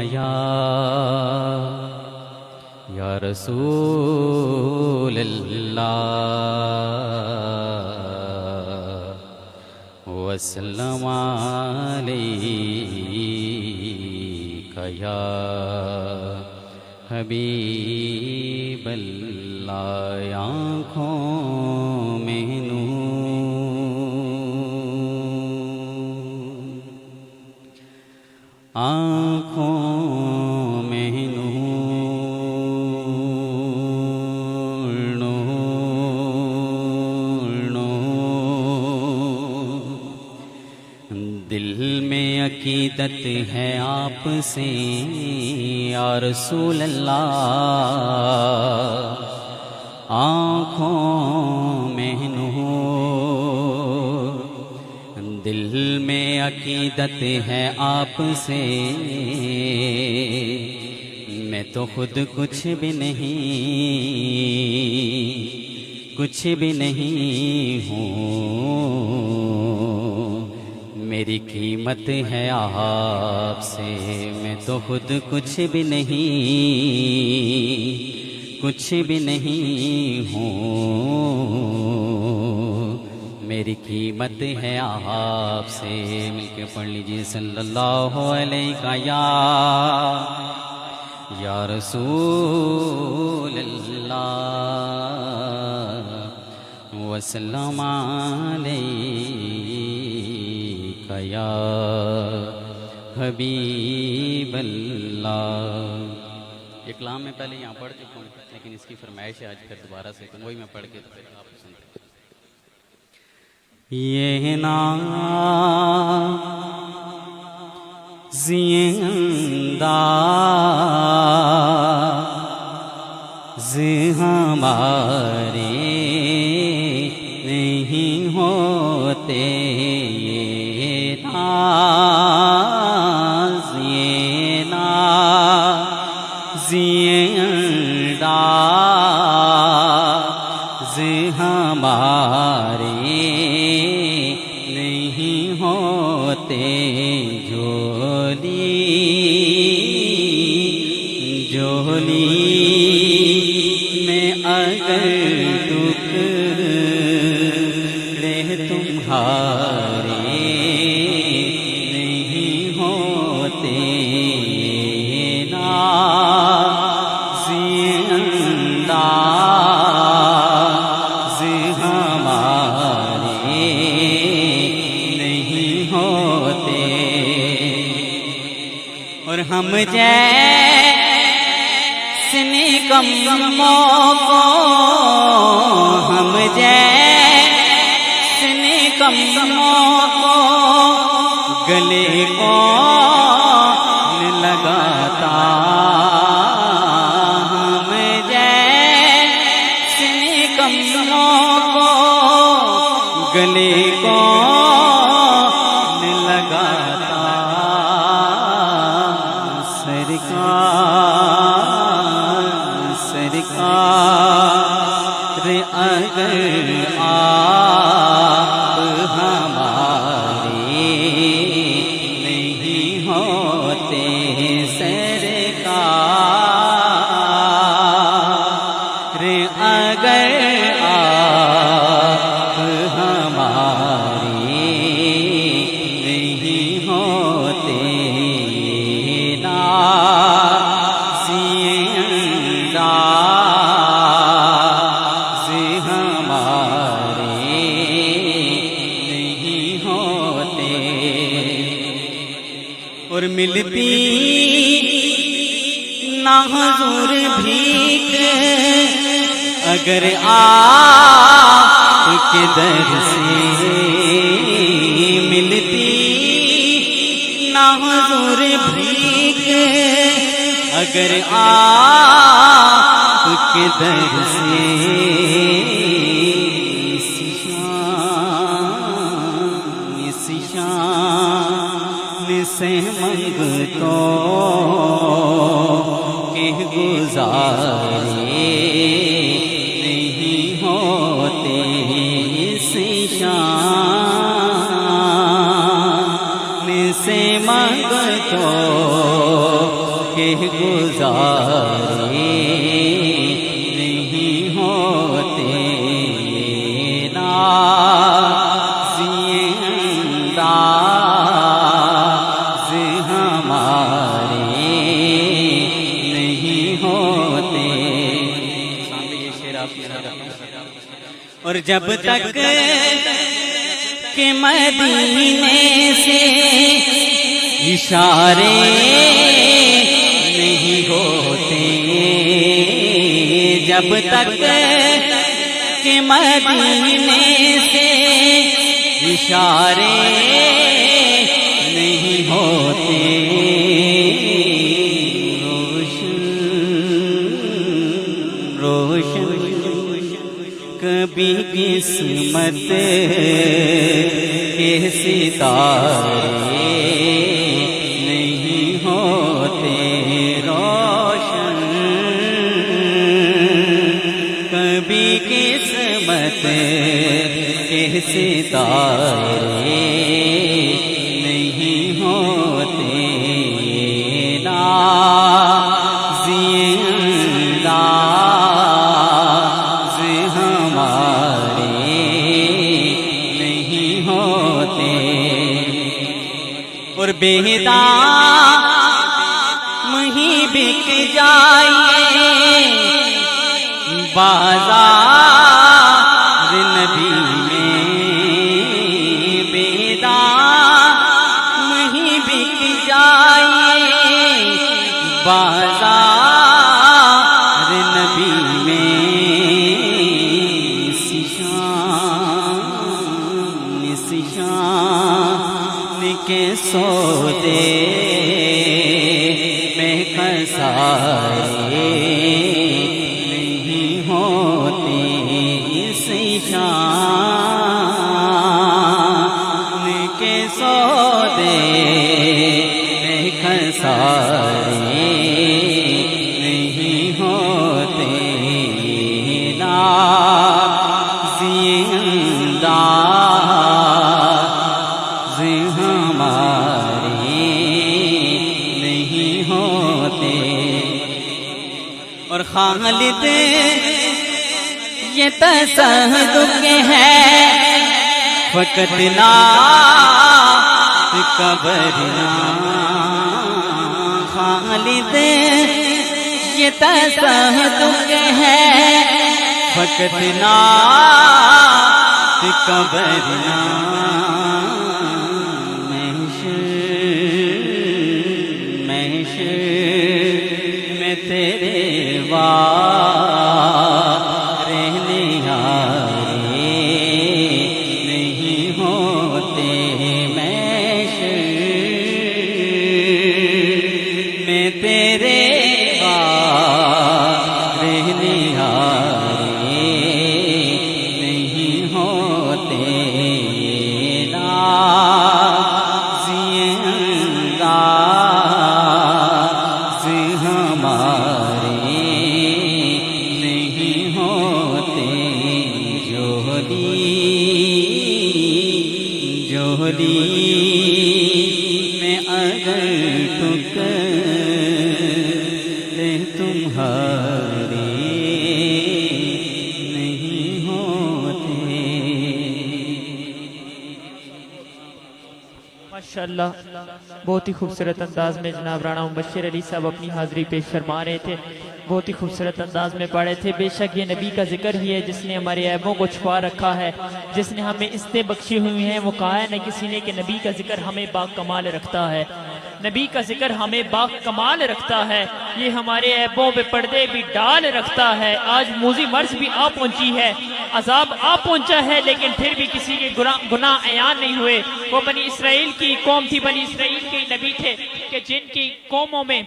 یا رسول اللہ وسلم علیک یا حبیب اللہ. آنکھوں میں نور, آنکھوں میں نور, نور, نور. دل میں عقیدت ہے آپ سے یا رسول اللہ. آنکھوں میں نور, دل میں عقیدت ہے آپ سے. میں تو خود کچھ بھی نہیں, کچھ بھی نہیں ہوں. میری قیمت ہے آپ سے. میں تو خود کچھ بھی نہیں, کچھ بھی نہیں ہوں. میری قیمت ہے آپ سے. مل کے پڑھ لیجیے. صلی اللہ علیہ یا رسول اللہ وسلم علیک یا حبیب اللہ. یہ کلام میں پہلے یہاں پڑھ چکا ہوں, لیکن اس کی فرمائش ہے آج پھر دوبارہ سے, تو وہی میں پڑھ کے پھر آپ کو سنتے ہیں. یہ ناز ہمارے نہیں ہوتے, یہ ناز, یہ ناز, یہ انداز ہمارے نہیں ہوتے. جھولی جھولی میں اگر ٹکڑے تمہارے نہیں ہوتے. ناز انداز ہمارے نہیں ہوتے. اور ہم جیسے نکموں کو, ہم جیسے نکموں کو گلے کون لگاتا. ہم جیسے نکموں کو گلے کون لگاتا. سرکار اگر آپ ہمارے نہیں ہوتے, سرکار اگر آپ ہمارے اور ملتی نہ حضور بھیک اگر آپ کے در سے ملتی نہ حضور بھیک اگر آپ کے در سے اس شان سے منگتوں کے گزارے نہیں ہوتے اس شان سے منگتوں کے گزارے نہیں ہوتے نازی انداز ہمارے نہیں ہوتے. اور جب تک کہ مدینے سے اشارے نہیں ہوتے جب تک کہ مدینے سے اشارے نہیں ہوتے روشن کبھی قسمت کے ستارے نہیں ہوتے روشن کبھی قسمت کے ستارے نہیں ہوتے نازی انداز ہمارے نہیں ہوتے اور بےدام ہی بک جائے بازار نبی میں بےدام ہی بک جائے بازار نبی میں شان کے سودے میں خسارے نہیں ہوتے اس شان کے سودے میں خسارے نہیں ہوتے نازی انداز ہمارے نہیں ہوتے اور خالد یہ تصدق ہے فقط نعت قبرنا خالد یہ تصدق ہے فقط نعت قبرنا میں تیرے وارے نہارے نہیں ہوتے میں تیرے وارے نہارے نہیں ہوتے نازی انداز ہمارے نہیں ہوتے جوہری میں اگر ٹکڑے تمہارے نہیں ہوتے. ماشاءاللہ بہت ہی خوبصورت انداز میں جناب رانا مبشر علی صاحب اپنی حاضری پیش فرما رہے تھے بہت ہی خوبصورت انداز میں پڑھے تھے. بے شک یہ نبی کا ذکر ہی ہے جس نے ہمارے عیبوں کو چھپا رکھا ہے جس نے ہمیں عزتیں بخشی ہوئی ہیں. وہ کہا ہے نہ کسی نے کہ نبی کا ذکر ہمیں با کمال رکھتا ہے. نبی کا ذکر ہمیں با کمال رکھتا ہے، یہ ہمارے عیبوں پہ پردے بھی ڈال رکھتا ہے۔ آج موذی مرض بھی آ پہنچی ہے، عذاب آ پہنچا ہے، لیکن پھر بھی کسی کے گناہ عیان نہیں ہوئے۔ وہ بنی اسرائیل کی قوم تھی، بنی اسرائیل کے نبی تھے کہ جن کی قوموں میں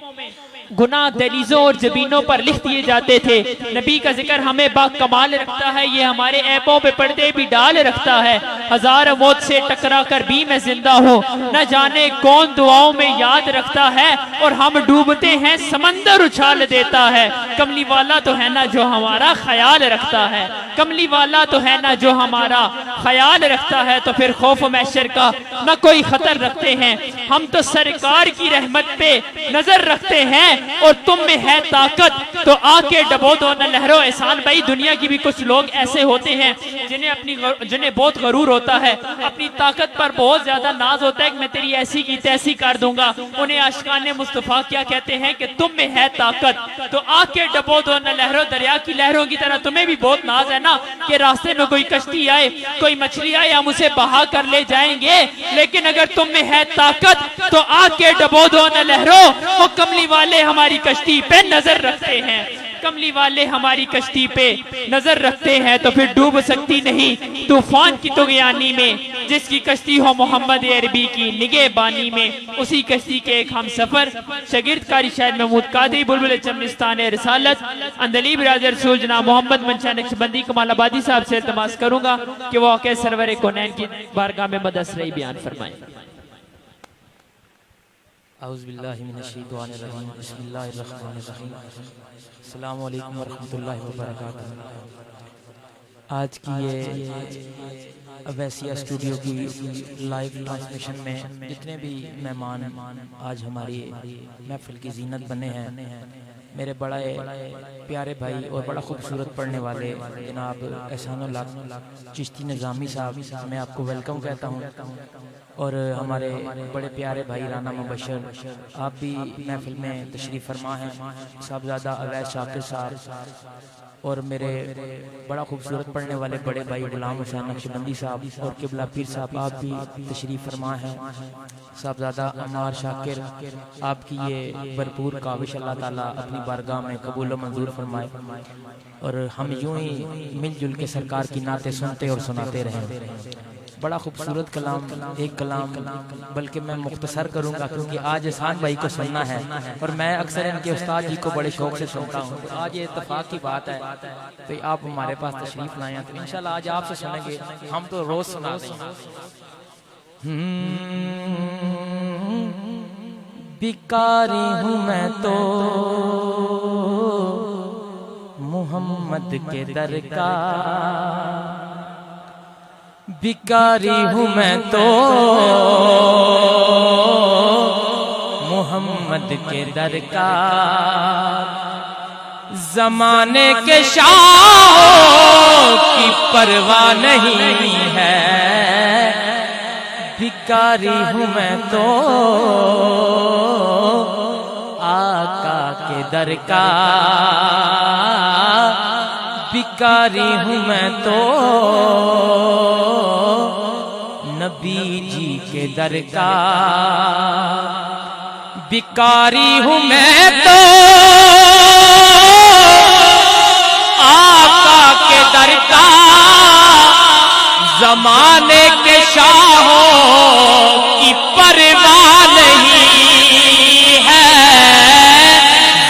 گناہ دہلیزوں اور جبینوں پر لکھ دیے جاتے تھے۔ نبی کا ذکر ہمیں با کمال رکھتا ہے، یہ ہمارے عیبوں پہ پردے بھی ڈال رکھتا ہے۔ ہزار موت سے ٹکرا کر بھی میں زندہ ہوں، نہ جانے کون دعاؤں میں یاد رکھتا ہے، اور ہم ڈوبتے ہیں سمندر اچھال دیتا ہے۔ کملی والا تو ہے نا جو ہمارا خیال رکھتا ہے، کملی والا تو ہے نا جو ہمارا خیال رکھتا ہے۔ تو پھر خوف و محشر کا نہ کوئی خطر رکھتے ہیں، ہم تو سرکار کی رحمت پہ نظر رکھتے ہیں، اور تم میں ہے طاقت تو آ کے ڈبو دو نہ لہرو احسان۔ بھائی دنیا کی بھی کچھ لوگ ایسے ہوتے ہیں جنہیں بہت غرور ہوتا ہے، اپنی طاقت پر بہت زیادہ ناز ہوتا ہے کہ میں تیری ایسی کی تیسی کر دوں گا۔ انہیں عاشقان مصطفیٰ کیا کہتے ہیں کہ تم میں ہے طاقت تو آ کے ڈبو دو نہ لہرو۔ دریا کی لہروں کی طرح تمہیں بھی بہت ناز ہے نا کہ راستے میں کوئی کشتی آئے، کوئی مچھلی آئے، ہم اسے بہا کر لے جائیں گے، لیکن اگر تم میں ہے طاقت تو آ کے ڈبو دو نہ لہرو۔ وہ کملی والے ہماری کشتی پہ نظر رکھتے ہیں، کملی والے ہماری کشتی پہ نظر رکھتے ہیں، تو پھر ڈوب سکتی نہیں طوفان کی طغیانی میں، جس کی کشتی ہو محمد عربی کی نگہ بانی میں۔ اسی کشتی کے ایک ہم سفر شاگرد قاری شاعر محمود قادری بلبل چمنستان رسالت اندلیب راز رسول جناب محمد منشا نقشبندی کمال آبادی صاحب سے التماس کروں گا کہ وہ واقع سرور کونین کی بارگاہ میں مدثرئی بیان فرمائیں۔ اعوذ باللہ من الشیطان الرجیم، بسم اللہ الرحمن الرحیم۔ السلام علیکم ورحمۃ اللہ وبرکاتہ۔ آج کی یہ اویسیہ اسٹوڈیو کی لائیو ٹرانسمیشن میں جتنے بھی مہمان آج ہماری محفل کی زینت بنے ہیں، میرے بڑے پیارے بھائی اور بڑا خوبصورت پڑھنے والے جناب احسان اللہ چشتی نظامی صاحب، میں آپ کو ویلکم کہتا ہوں، اور ہمارے بڑے پیارے بھائی رانا مبشر، آپ بھی محفل میں تشریف فرما ہیں، صاحبزادہ اویس شاکر صاحب، اور میرے بڑا خوبصورت پڑھنے والے بڑے بھائی غلام حسین نقشبندی صاحب اور قبلہ پیر صاحب، آپ بھی تشریف فرما ہیں، صاحبزادہ عمار شاکر، آپ کی یہ بھرپور کاوش اللہ تعالیٰ اپنی بارگاہ میں قبول و منظور فرمائے، اور ہم یوں ہی مل جل کے سرکار کی نعتیں سنتے اور سناتے رہیں۔ بڑا خوبصورت کلام، ایک کلام بلکہ میں مختصر کروں گا کیونکہ آج احسان بھائی کو سننا ہے، اور میں اکثر ان کے استاد جی کو بڑے شوق سے سنتا ہوں، تو آج یہ اتفاق کی بات ہے تو آپ ہمارے پاس تشریف لائیں، تو انشاءاللہ آج آپ سے سنیں گے، ہم تو روز سنا دیں گے۔ بیکاری ہوں میں تو محمد کے در کا، بیکاری ہوں میں تو محمد کے در کا، زمانے کے شاہوں کی پرواہ نہیں ہے، بیکاری ہوں میں تو آقا کے در کا، بیکاری ہوں میں تو نبی جی کے در کا، بیکاری ہوں میں تو آقا کے در کا، زمانے کے شاہوں کی پرواہ نہیں ہے،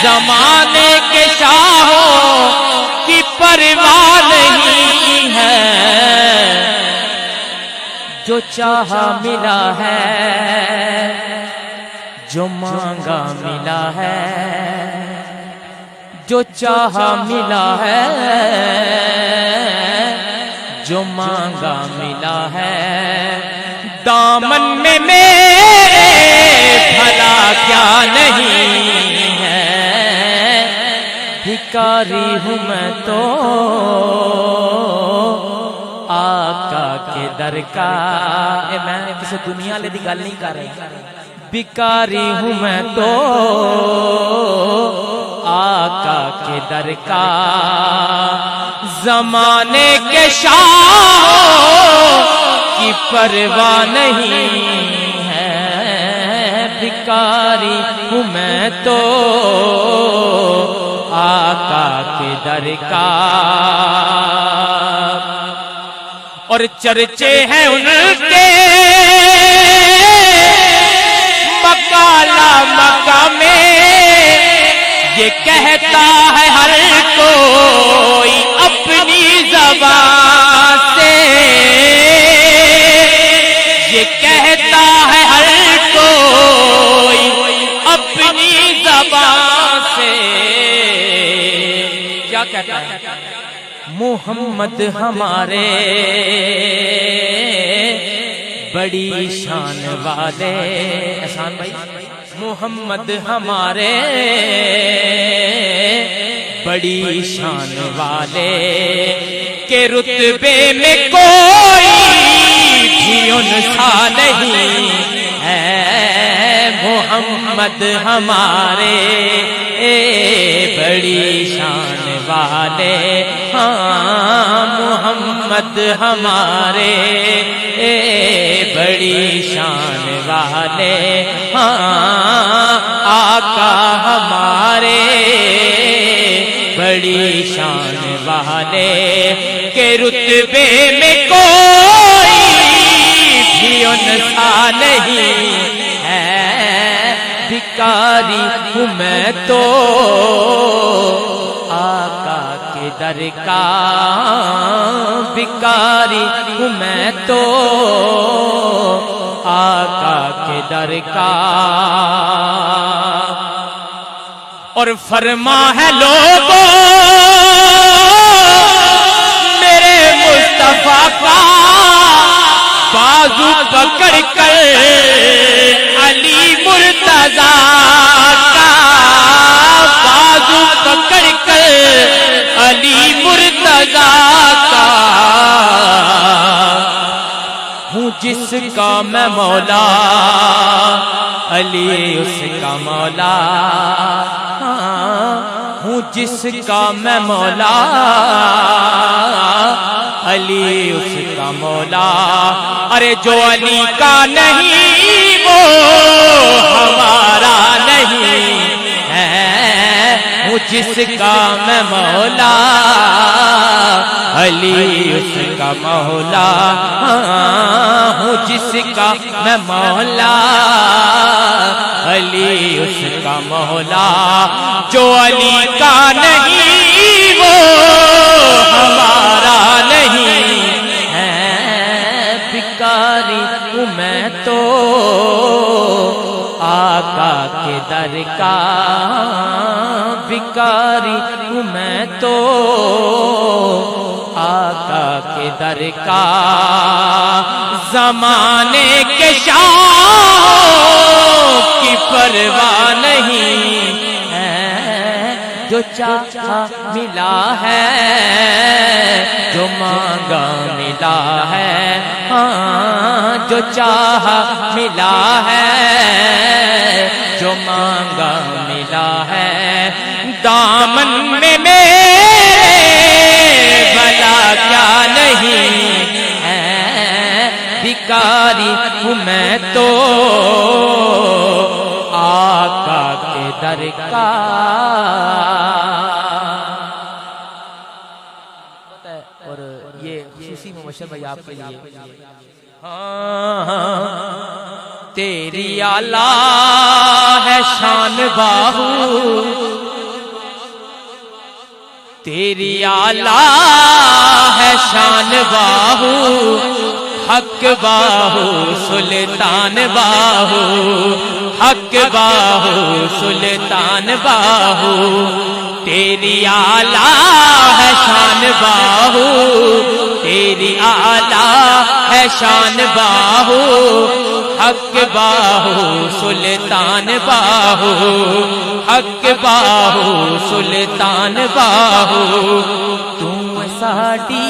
زمانے کے شاہوں کی پرواہ نہیں ہے، جو چاہا ملا ہے، جو مانگا ملا ہے، جو چاہا ملا ہے، جو مانگا ملا ہے، دامن میں میرے بھلا کیا نہیں ہے، بھکاری ہوں میں تو آقا کے در کا، میں کسی دنیا لے دی گل نہیں کر رہا، بھکاری ہوں میں تو آقا کے در کا، زمانے کے شاہوں کی پرواہ نہیں ہے، بھکاری ہوں میں تو آقا کے در کا، اور چرچے ہیں ان کے مکالا مکہ میں، یہ کہتا ہے ہر کوئی اپنی زبان سے، یہ کہتا ہے ہر کوئی اپنی زبان سے، کیا کہتا ہے؟ محمد ہمارے بڑی شان والے، احسان بھائی، محمد ہمارے بڑی شان والے کے رتبے میں کوئی بھی ان سا نہیں ہے، محمد ہمارے بڑی شان والے، ہاں محمد ہمارے بڑی شان والے، ہاں آقا ہمارے بڑی شان والے کے رتبے میں کوئی بھی ان سا نہیں ہے، بھکاری ہوں میں تو آقا کے در کا، بھکاری ہوں میں تو آقا کے در کا، اور فرما ہے لوگوں میرے مصطفیٰ کا بازو پکڑ کر علی مرتضیٰ کا، بازو پکڑ کر علی مرتضیٰ کا، ہوں جس کا میں مولا علی اس کا مولا، ہوں جس کا میں مولا علی اس کا مولا، ارے جو علی کا نہیں وہ ہمارا نہیں ہے، ہوں جس کا میں مولا علی اس کا مولا، ہوں جس کا میں مولا علی اس کا مولا، جو علی کا نہیں وہ ہمارا نہیں ہے، بھکاری ہوں میں تو آقا کے در کا، بھکاری ہوں میں تو آقا کے در کا، زمانے کے شاہوں کی پرواہ نہیں ہے، جو چاہا ملا ہے، جو مانگا ملا ہے، ہاں جو چاہا ملا ہے، جو مانگا ملا ہے، دامن میں میرے بلا کیا نہیں ہے، بھکاری ہوں میں تو آقا کے در کا، اور یہ خصوصی مبشر بھائی آپ کے لیے، ہاں تیری آلہ ہے شان باہو، تیری آلہ ہے شان باہو، حق باہو سلطان باہو، حق باہو سلطان باہو، تیری آلہ ہے شان باہو، تیری آلہ ہے شان باہو، حق باہو سلطان باہو، حق باہو سلطان باہو، تم ساڈی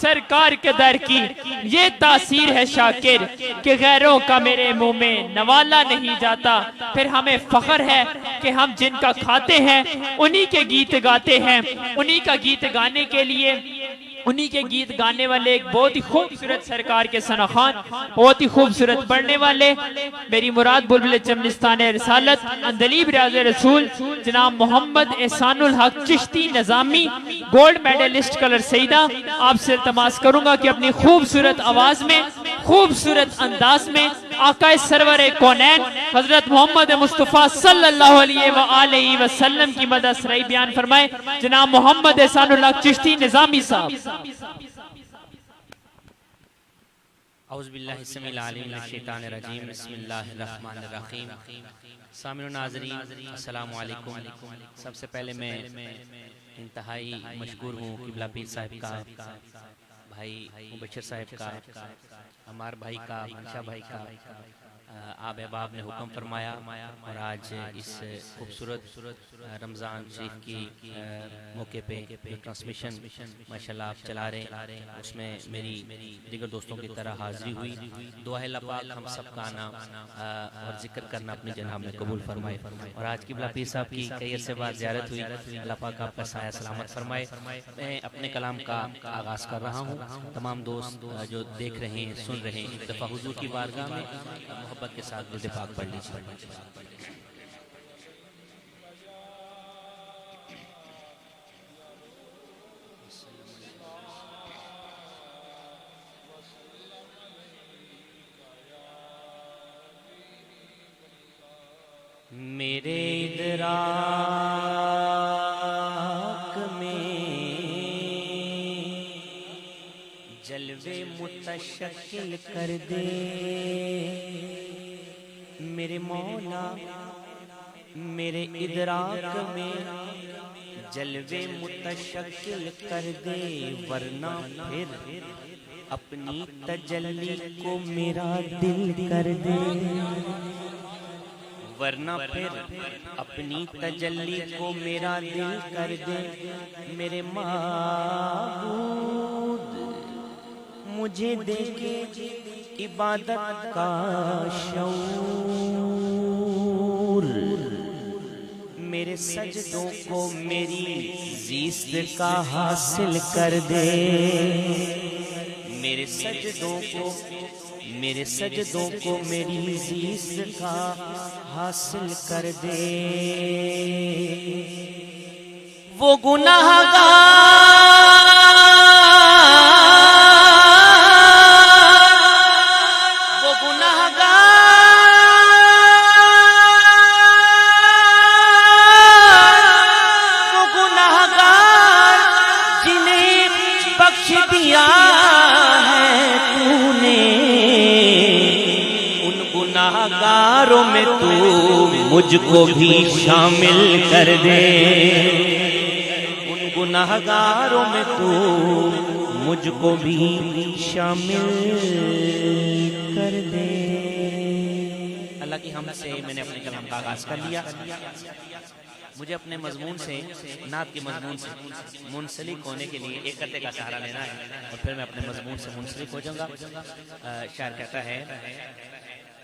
سرکار کے در کی یہ تاثیر ہے شاکر کہ غیروں کا میرے منہ میں نوالا نہیں جاتا. پھر ہمیں فخر ہے کہ ہم جن کا کھاتے ہیں انہی کے گیت گاتے ہیں. انہی کا گیت گانے کے لیے انہی کے گیت گانے والے ایک بہت ہی خوبصورت سرکار کے ثناخوان، بہت ہی خوبصورت پڑھنے والے، میری مراد بلبل چمنستان رسالت، اندلیب ریاض رسول، جناب محمد احسان الحق چشتی نظامی، گولڈ میڈلسٹ کلر سیدہ. آپ سے التماس کروں گا کہ اپنی خوبصورت آواز میں، خوبصورت انداز میں آقا سرور کونین حضرت محمد مصطفیٰ صلی اللہ علیہ وآلہ وسلم کی مدح سرائی بیان فرمائے. جناب محمد احسان الحق چشتی نظامی صاحب. اعوذ باللہ السمیع العلیم من الشیطان الرجیم. بسم اللہ الرحمن الرحیم. سامعین و ناظرین السلام علیکم. سب سے پہلے میں انتہائی مشکور ہوں قبلہ پیر صاحب کا، بھائی مبشر صاحب کا، عمار بھائی کا، منشا بھائی کا. آپ احباب نے حکم فرمایا اور آج اس خوبصورت رمضان شریف کی موقع پہ جو ٹرانسمیشن ماشاءاللہ آپ چلا رہے ہیں اس میں میری دیگر دوستوں کی طرح حاضری ہوئی. دعا ہے اللہ پاک ہم سب کا آنا اور ذکر کرنا اپنے جناب میں قبول فرمائے. اور آج قبلہ پیر صاحب کی کئی عرصے بعد زیارت ہوئی. اللہ پاک آپ کا سایہ سلامت فرمائے. میں اپنے کلام کا آغاز کر رہا ہوں. تمام دوست جو دیکھ رہے ہیں سن رہے ہیں ایک دفعہ حضور کی بارگاہ میں محبت کے ساتھ درود پاک پڑھ لیجیے. میرے ادراک میں جلوے متشکل کر دے میرے مولا. میرے ادراک میں جلوے متشکل کر دے ورنہ پھر اپنی تجلی کو میرا دل کر دے. ورنہ پھر اپنی تجلی کو میرا دل کر دے. میرے معبود مجھے دے کے عبادت کا شعور. میرے سجدوں کو میری زیست کا حاصل کر دے. میرے سجدوں کو میری زیست کا حاصل کر دے. وہ گناہگار جنہیں بخش دیا گناہگاروں میں تو مجھ کو بھی شامل کر دے. ان گناہگاروں میں تو مجھ کو بھی شامل کر دے. اللہ کی حمد سے میں نے اپنے کلام کا آغاز کر لیا. مجھے اپنے مضمون سے، نعت کے مضمون سے منسلک ہونے کے لیے ایک قطعے کا سہارا لینا ہے اور پھر میں اپنے مضمون سے منسلک ہو جاؤں گا. شاعر کہتا ہے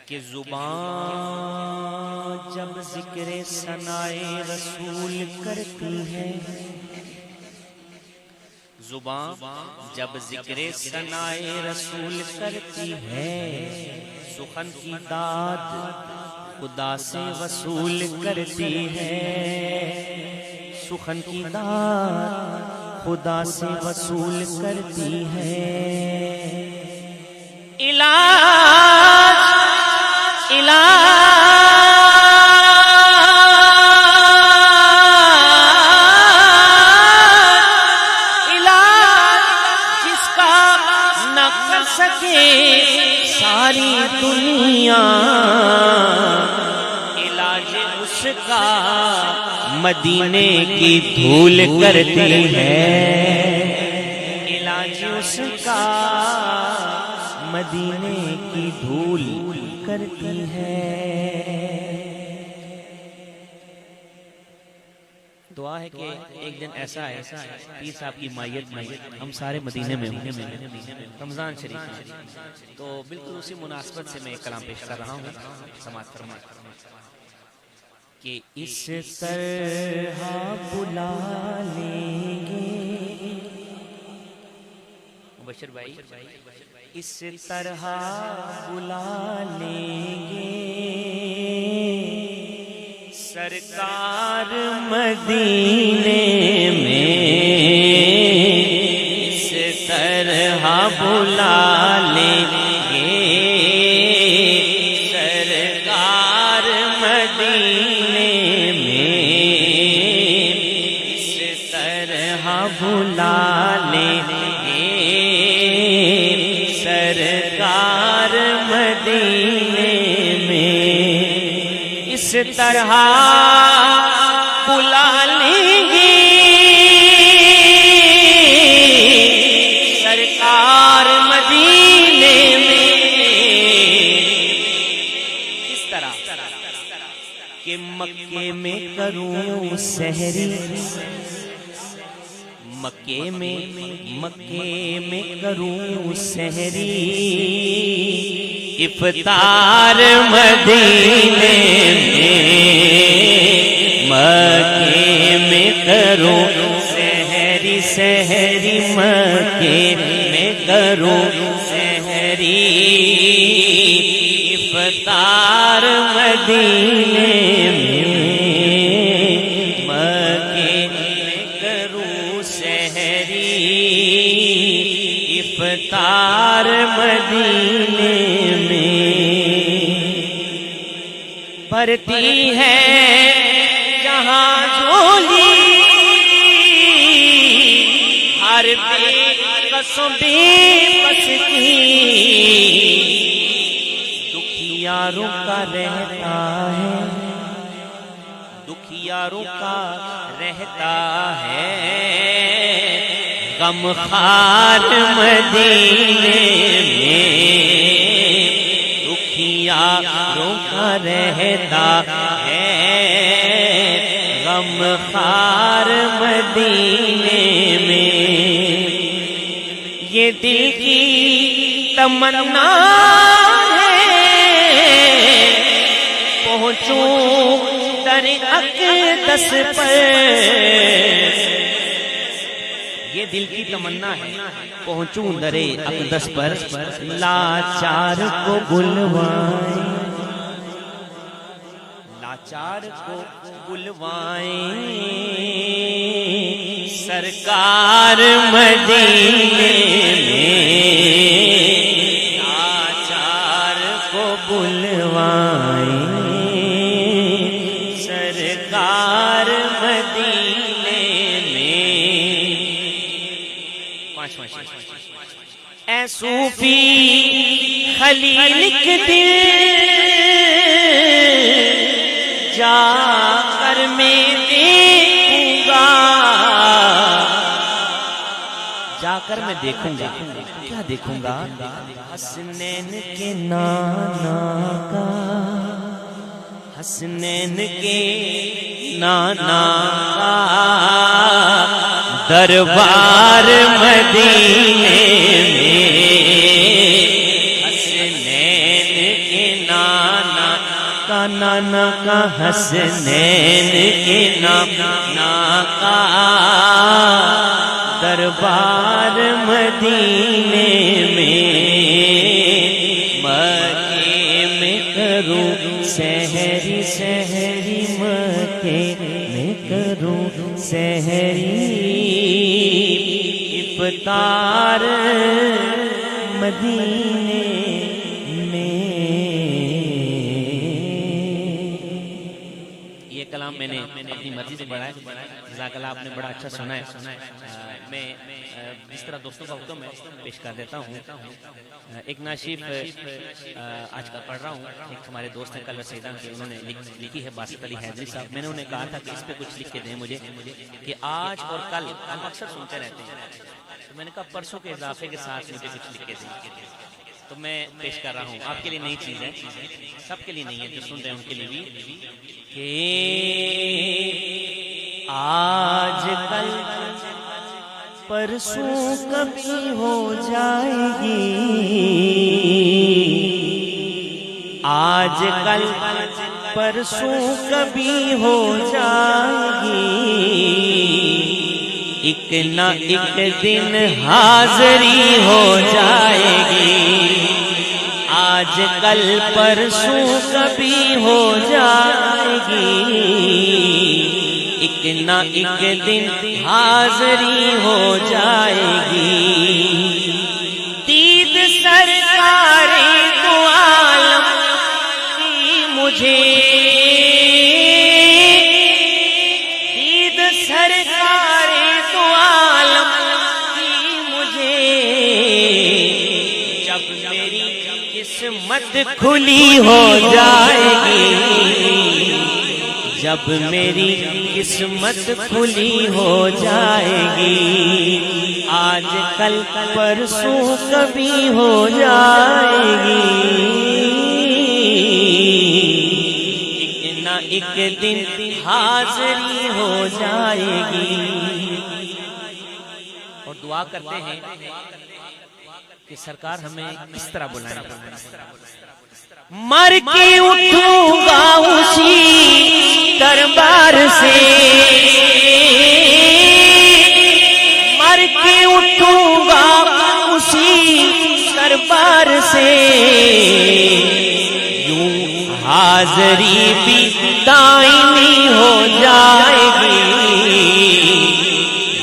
کہ زبان جب ذکر ثنائے رسول کرتی ہے، زبان جب ذکر ثنائے رسول کرتی ہے، سخن کی داد خدا سے وصول کرتی ہے. سخن کی داد خدا سے وصول کرتی ہے. جس کا نہ کر سکے ساری دنیا، علاج اس کا مدینے کی دھول کرتی ہے. علاج اس کا مدینے کی دھول کرتی ہے. دعا دعا ہے کہ ایک دن ایسا ہے پیر صاحب کی مائیت میں ہم سارے مدینے میں ہوں رمضان شریف میں، تو بالکل اسی مناسبت سے میں ایک کلام پیش کر رہا ہوں، سماعت فرمائیں کہ اس طرح بلا لیں گے مبشر بھائی، اس طرح بلا لیں گے سرکار مدینے میں، اس طرح بلا لیں گے سرکار مدینے میں، اس طرح بلا لیں گے سرکار مدینے میں، اس طرح بلا لیں گے سرکار مدینے میں، اس طرح کہ مکے میں کروں سحری، مکے میں کروں سحری، افطار مدینے میں، مکے میں کروں سحری سحری، مکے میں کروں سحری، افطار مدینے میں، مکے میں کروں سحری، افطار مدینے میں، بھرتی ہے جہاں جھولی ہر بے قصوں بے بس کی، دکھیاروں کا رہتا ہے، دکھیاروں کا رہتا ہے، غم خار مدینے میں، دکھیاروں کا رہتا ہے، غم خار مدینے میں، یہ دل کی تمنا ہے پہنچوں در اقدس پر، یہ دل کی تمنا ہے پہنچوں در اقدس پر، لاچار کو بلوائیں، لاچار کو بلوائیں سرکار مدینے میں، لاچار کو بلوائیں سرکار مدینے میں، اے صوفی خلیل کے دل جا کر میں دیکھوں گا، جا کر میں دیکھوں گا، کیا دیکھوں گا؟ حسنین کے نانا کا، حسنین کے نانا کا دربار مدینے میں، حسنین کے نانا کا، نانا کا حسنین کے نانا کا دربار مدینے میں، مکے میں کروں سحری سحری، مکے میں کروں سحری، افطار مدینے میں۔ یہ کلام میں نے اپنی مرضی سے پڑھا ہے، جزاک اللہ، آپ نے بڑا اچھا سنا ہے۔ میں جس طرح دوستوں کا حکم ہے پیش کر دیتا ہوں۔ ایک ناشیف آج کل پڑھ رہا ہوں، ایک ہمارے دوست ہیں کلر سیدان کے، انہوں نے لکھی ہے باسط علی حیدری صاحب۔ میں نے انہیں کہا تھا کہ اس پہ کچھ لکھ کے دیں مجھے، کہ آج اور کل ہم اکثر سنتے رہتے ہیں، تو میں نے کہا پرسوں کے اضافے کے ساتھ مجھے کچھ لکھ کے دیں، تو میں پیش کر رہا ہوں۔ آپ کے لیے نئی چیز ہے، سب کے لیے نہیں ہے، جو سن رہے ہیں ان کے لیے بھی، کہ آج کل پرسوں کبھی ہو جائے گی، آج کل پرسوں کبھی ہو جائے گی، ایک نہ ایک دن حاضری ہو جائے گی، آج کل پرسوں کبھی ہو جائے گی، ایک نہ ایک دن حاضری ہو جائے گی، دید سرکار دو عالم کی مجھے، دید سرکار دو عالم کی مجھے، جب میری قسمت کھلی ہو جائے گی، جب میری قسمت کھلی ہو جائے گی، آج کل پرسوں کبھی ہو جائے گی، ایک نہ ایک دن حاضری ہو جائے گی۔ اور دعا کرتے ہیں کہ سرکار ہمیں اس طرح بلائیں، مر کے اٹھوں گا اسی دربار سے، مر کے اٹھوں گا اسی دربار سے، یوں حاضری بھی دائمی ہو جائے گی،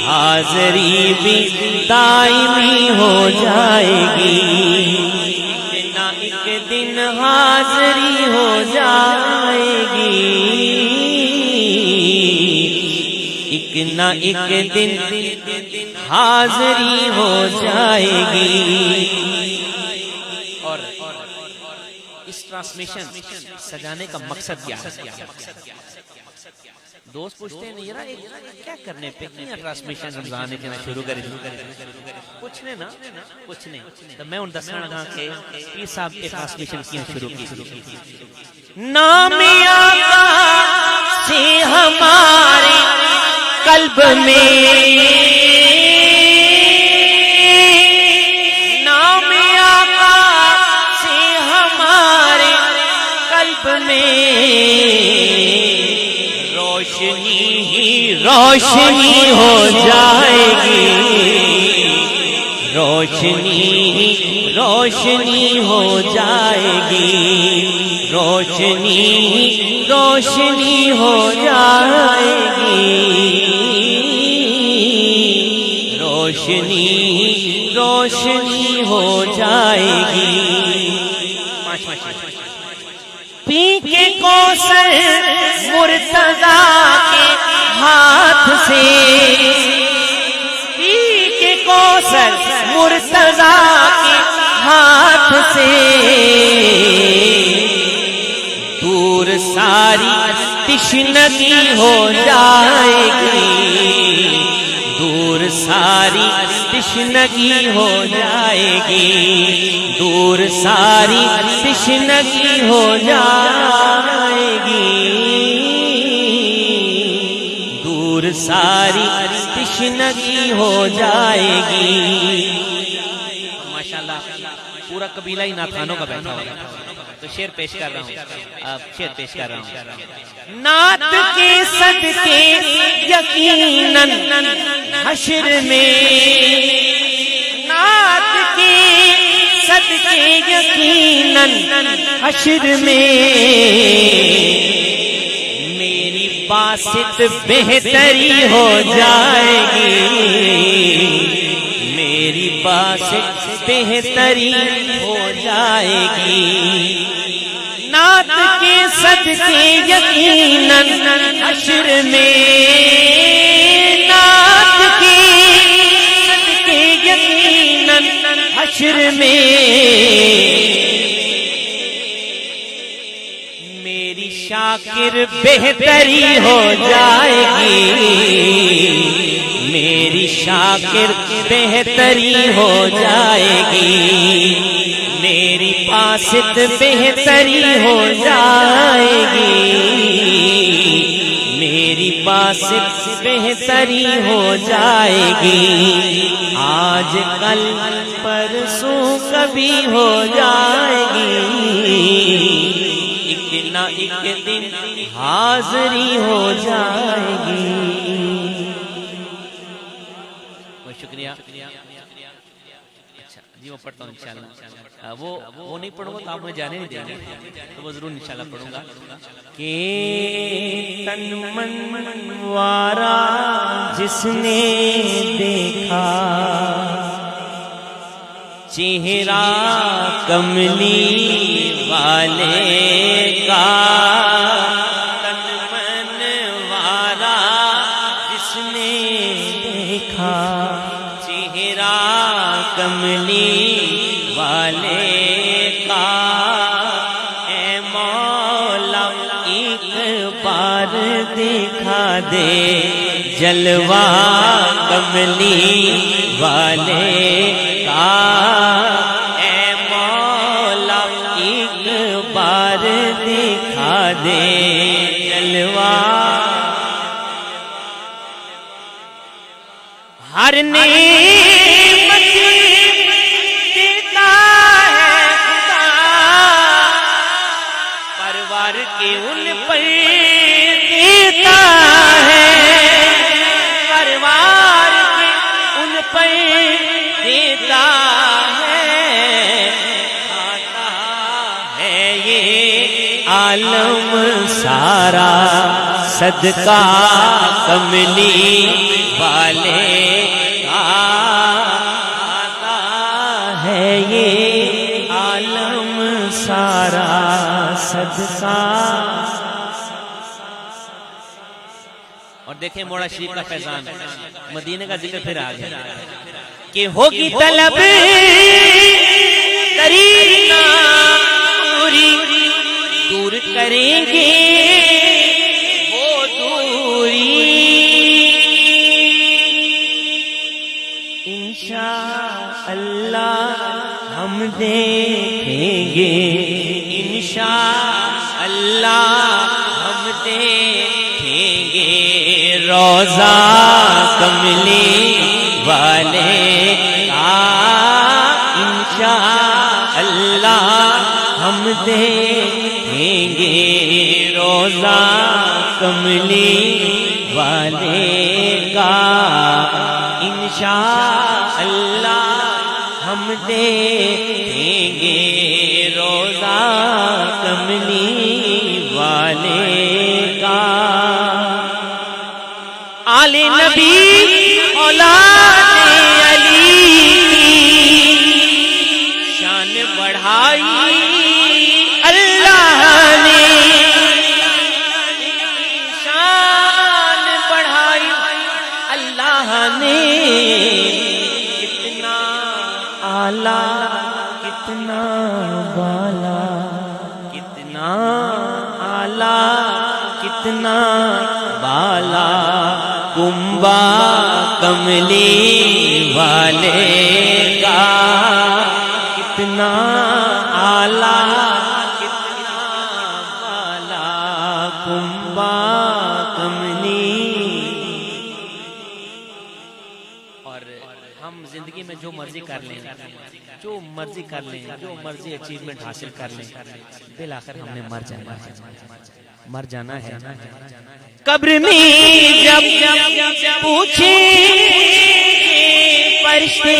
حاضری بھی دائمی ہو جائے گی، ایک دن حاضری ہو جائے گی، ایک نہ ایک دن حاضری ہو جائے گی۔ اور اس ٹرانسمیشن سجانے کا مقصد کیا ہے؟ دوست پوچھتے ہیں یار کیا کرنے پہ کیا ٹرانسمیشن رمضان کے شروع کریں، کچھ نہیں نا کچھ نہیں، تو میں ان دسنا لگا کہ یہ صاحب کے ٹرانسمیشن کیا شروع کی، نام آقا سے ہمارے قلب میں، نام آقا سے ہمارے قلب میں، روشنی ہی روشنی ہو جائے گی، روشنی ہی روشنی ہو جائے گی، روشنی ہی روشنی ہو جائے گی، روشنی ہی روشنی ہو جائے گی، پی کے کوثر مرتضیٰ کے ہاتھ سے، پی کے کوثر مرتضیٰ کے ہاتھ سے، دور ساری تشنگی ہو جائے گی، دور ساری تشنگی ہو جائے گی، دور ساری تشنگی ہو جائے گی، دور ساری تشنگی ہو جائے گی۔ ماشاءاللہ پورا قبیلہ ہی نعتخوانوں کا بیٹھا ہوا ہے، تو شعر پیش کر رہا ہوں، شعر پیش کر رہا ہوں، نعت کے صدقے یقیناً حشر میں، نعت کے صدقے یقیناً حشر میں، میری باسط بہتری ہو جائے گی، میری باسط بہتری ہو جائے گی، نعت کے صدقے یقیناً حشر میں، نعت کے صدقے یقیناً حشر میں، میری شاکر بہتری ہو جائے گی، میری شاکر بہتری ہو جائے گی، میری باسط بہتری ہو جائے گی، میری باسط بہتری ہو جائے گی، آج کل پرسوں کبھی ہو جائے گی، ایک نہ ایک دن حاضری ہو جائے گی۔ بہت شکریہ۔ اچھا جی وہ پڑھتا ہوں انشاءاللہ، وہ نہیں پڑھوں گا تو آپ مجھے جانے نہیں دیں گے، تو وہ ضرور انشاءاللہ پڑھوں گا کہ تن من وارا جس نے دیکھا، چہرہ کملی والے کا، تن من وارا جس نے دیکھا، چہرہ کملی والے کا، اے مولا ایک بار دکھا دے جلوہ کملی والے کا، اے مولا ایک بار دکھا دے جلوہ۔ ہر نعمت دیتا ہے خدا، پروار کے ان پر دیتا ہے، پروار کے ان پر دیتا ہے، آتا ہے یہ عالم سارا صدقہ کملی والے کا، آتا ہے یہ عالم سارا صدقہ۔ اور دیکھیں موڑا شریف کا فیضان، مدینے کا ذکر پھر آ گیا کہ ہوگی طلب کرینا پوری، دور کریں گے وہ دوری، انشاءاللہ ہم دیکھیں گے، انشاءاللہ ہم دیکھیں گے روضہ کملی والے کا، انشاءاللہ ہم دیکھیں گے روضہ کملی والے کا، انشاءاللہ ہم دیکھیں گے روضہ کملی والے کا۔ آل نبی اولاد علی شان بڑھائی اللہ نے، شان بڑھائی اللہ نے، کتنا اعلیٰ کتنا بالا، کتنا اعلیٰ کتنا بالا، کنبہ کملی والے کا، کتنا اعلیٰ کتنا بالا، کنبہ کملی۔ اور ہم زندگی میں جو مرضی کر لیں، جو مرضی کر لیں، جو مرضی اچیومنٹ حاصل کر لیں، بالآخر ہم نے مر جانا ہے، مر جانا ہے۔ قبر میں جب پوچھیں فرشتے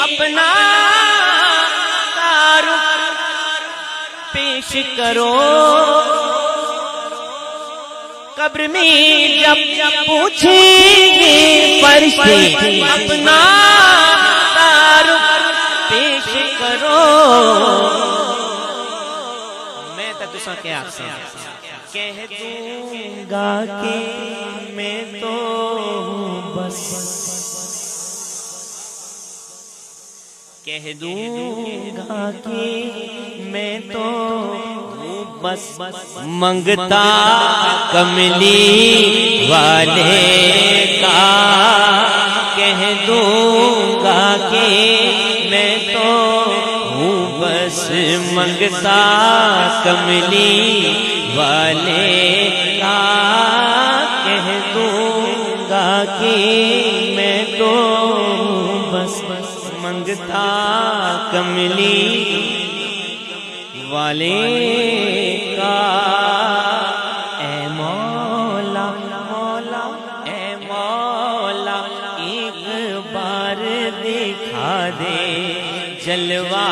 اپنا تعارف پیش کرو، قبر میں جب پوچھیں گے فرشتے اپنا تعارف پیش کرو، میں تو تساں کیا آخساں کہہ دوں گا کہ میں تو ہوں بس، کہہ دوں گا کہ میں تو ہوں بس منگتا کملی والے کا، کہہ دوں گا کہ میں تو ہوں بس منگتا کملی والے کا، کہہ دوں میں تو بس منگتا کملی والے کا، اے مولا مولا اے مولا ایک بار دکھا دے جلوہ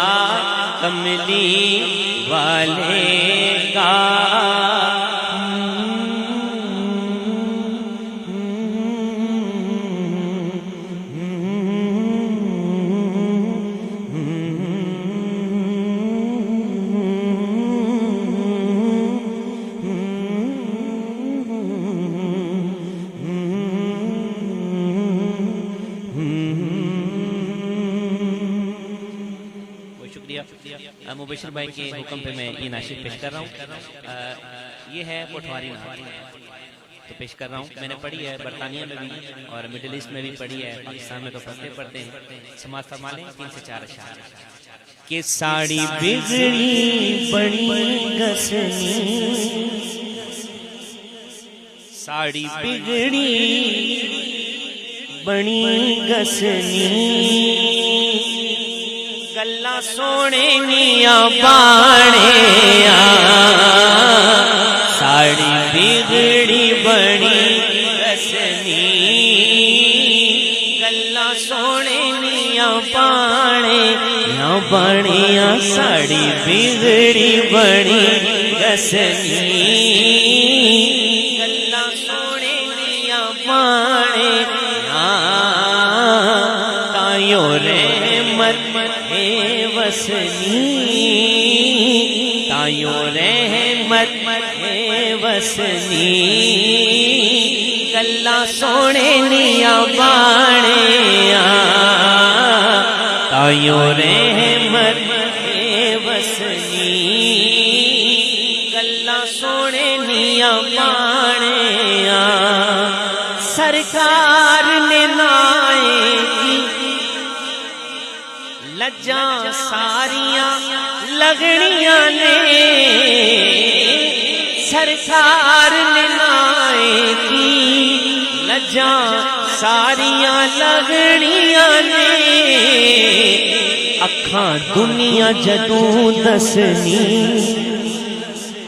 کملی والے کا۔ مبشر بھائی کے حکم پہ میں یہ ناشد پیش کر رہا ہوں۔ یہ ہے پٹواری نعت تو پیش کر رہا ہوں۔ میں نے پڑھی ہے برطانیہ میں بھی اور مڈل ایسٹ میں بھی پڑھی ہے، پاکستان میں تو پڑھتے پڑھتے ہیں۔ سماعت فرما لیں 3 سے 4 اشعار۔ کہ ساڑی بگڑی بڑی گسنی، ساڑی بگڑی بڑی گسنی، گلا سونے نیا بانے ساڑی بگڑی بڑی گسنی، گلا سونے نیا بانے یا بانیا، ساڑی بگڑی بڑی گسنی، گلا سونے نیا بانے تائیو رحمت ہے وسنی، تائیو رحمت ہے وسنی، گلا سونے نیا بانے تائیو رحمت ہے وسنی، گلا سونے نیا بانے سرکار نے نائے کی لجاں ساریاں لگڑیاں نے، سرکار نے نائے کی لجاں ساریاں لگڑیاں نے، اکھاں دنیا جدوں دسنی،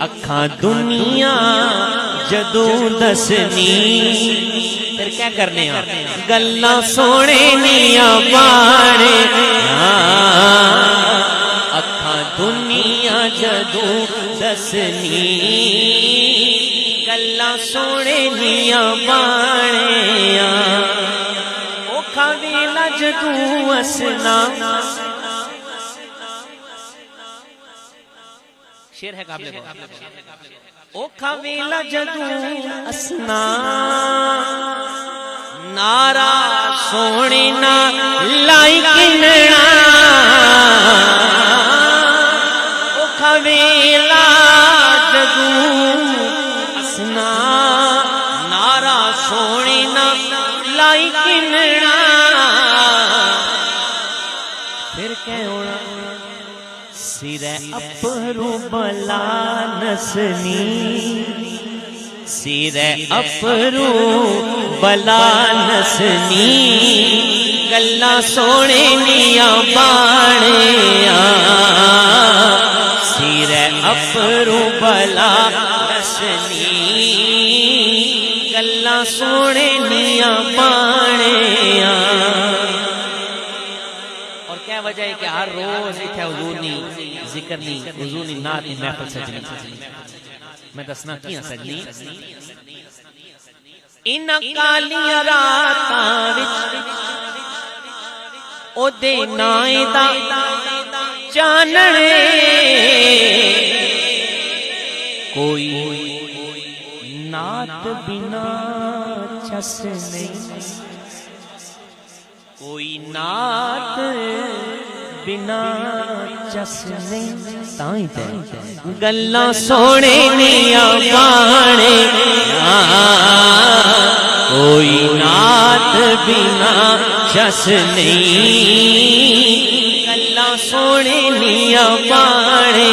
اکھاں دنیا جدوں دسنی، پھر کیا کرنے ہیں گلا سونے نیا بانے اکھاں دنیا جدوں دسنی، گلا سونے نیا بانے اوکھا ویلا جدوں اسنا، شیر ہے قابل غور۔ اوکھا ویلا جدوں اسنا، نارا سونے نا لائی کننا، اوکھا ویلا جدوں اسنا، نارا سونے نا لائی کننا، پھر کہ ہونا سرے اپرو بلا نسنی، سرے اپرو بلا نسنی، گلا سونے نیا بانے سرے اپرو بلا نسنی، گلا سونے نیا بانے۔ اور کیا وجہ ہے کہ ہر روز اتھے حضور نہیں ذکر نہیں، حضور نہیں نعت نہیں محفل سجنی، میں دسنا کیاں سجنی، انہاں کالیاں راتاں وچ او دے نائیں دا چاننے، کوئی نعت بنا چس نہیں، کوئی نعت بنا چس نہیں، تائیں تے گلاں سونے نیا بانے کوئی نعت بنا چس نہیں، گلاں سونے نیا بانے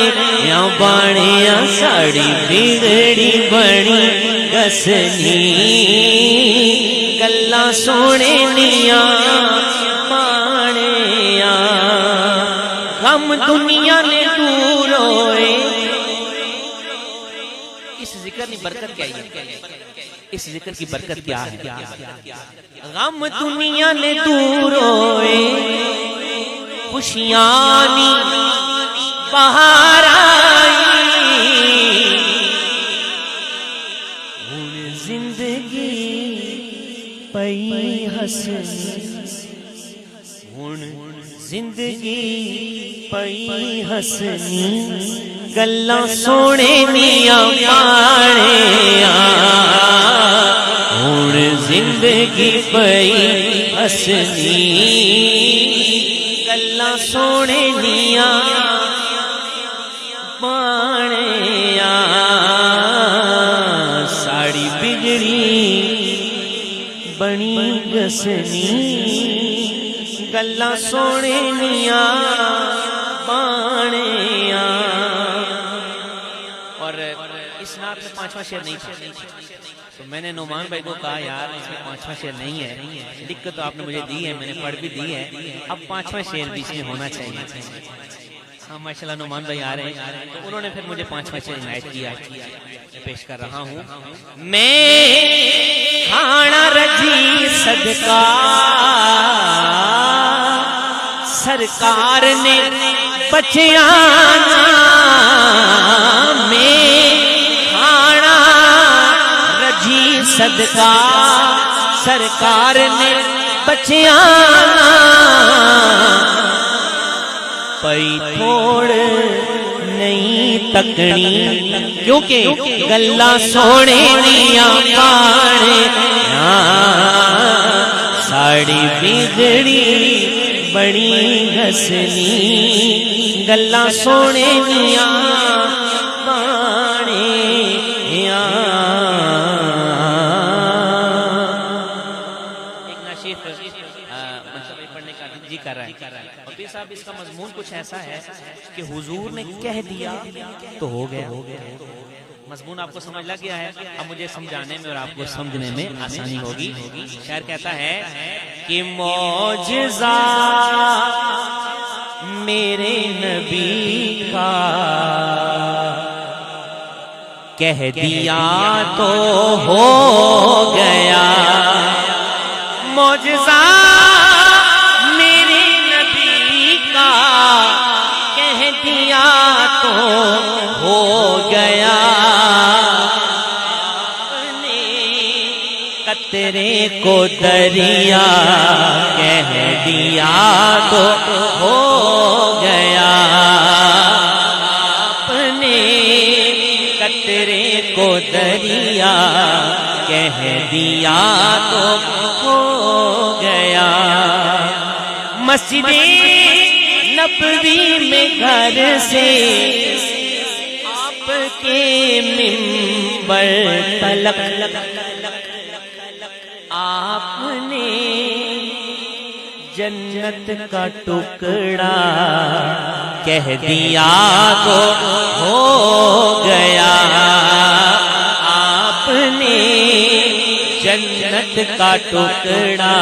یا بانے ساڑی بگڑی بڑی گسنی، گلاں سونے دیاں مانیا غم دنیا نے دور ہوئے. اس ذکر کی برکت کیا ہے؟ اس ذکر کی برکت کیا ہے؟ غم دنیا نے دور ہوئے خوشیاں نی بہار آئی. ہن زندگی پئی ہسنی ہن زندگی پئی ہسنی گلاں سونے دیاں مانیا ہن زندگی پئی ہسنی گلاں سونے دیاں مانیا. ساڑی بگڑی بنی گسنی گلاں سونے دیاں مانیا. اور اس نعت میں پانچواں شعر نہیں تھا تو میں نے نعمان بھائی کو کہا یار اس میں پانچواں شعر نہیں ہے، لکھ کے تو آپ نے مجھے دی ہے، میں نے پڑھ بھی دی ہے، اب پانچواں شعر بھی اس میں ہونا چاہیے. ہاں ماشاءاللہ نعمان بھائی آ رہے ہیں تو انہوں نے پھر مجھے پانچواں شعر عنایت کیا، میں پیش کر رہا ہوں. میں کھانا رجی صدقہ سرکار نے بچیانا میں کھانا رجی صدقہ سرکار نے بچیانا پئی تھوڑ نہیں تکنی کیونکہ گلاں سونے دیاں مانیا ساڑی بگڑی بڑی گسنی گلاں سونے دیاں مانیا. ایک نشیف منصب پڑھنے کا جی کر رہا ہے اور پھر صاحب اس کا مضمون کچھ ایسا ہے کہ حضور نے کہہ دیا تو ہو گیا. مضمون آپ کو سمجھ لگ گیا ہے، اب مجھے سمجھانے میں اور آپ کو سمجھنے میں آسانی ہوگی. شاعر کہتا ہے کہ معجزہ میرے نبی کا کہہ دیا تو ہو گیا. معجزہ میرے نبی کا کہہ دیا تو ہو گیا. قطرے کو دریا کہہ دیا تو ہو گیا. اپنے قطرے کو دریا کہہ دیا تو ہو گیا. مسجد نبوی میں گھر سے آپ کے منبر تلک آپ نے جنت کا ٹکڑا کہہ دیا تو ہو گیا. آپ نے جنت کا ٹکڑا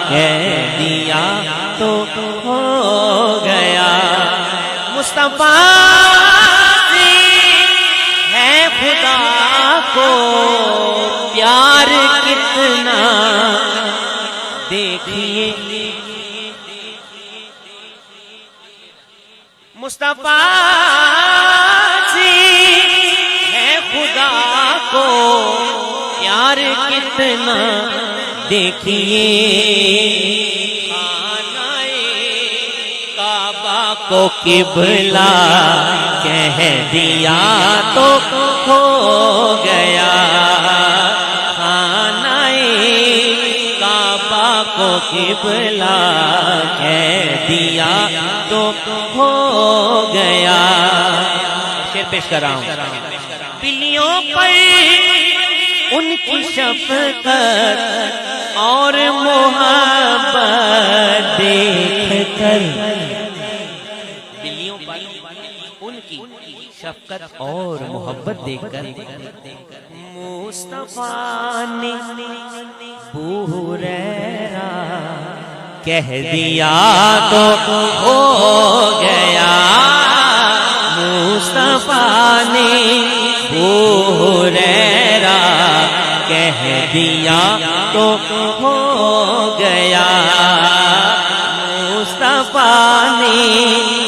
کہہ دیا تو ہو گیا. مصطفیٰ ہے خدا کو پیار کتنا دیکھیے. مصطفیٰ سے ہے خدا کو پیار کتنا دیکھیے. کعبہ کو قبلہ کہہ دیا تو ہو گیا. کعبہ کو قبلہ کہہ دیا تو ہو گیا. شعر پیش کر رہا ہوں. بلیوں پر ان کی شفقت اور محبت دیکھ کر بلیوں پر ان کی شفقت اور محبت دیکھ کر مصطفیٰ نے بوریرا کہہ دیا تو ہو گیا مصطفیٰ نے بوریرا کہہ دیا تو ہو گیا مصطفیٰ نے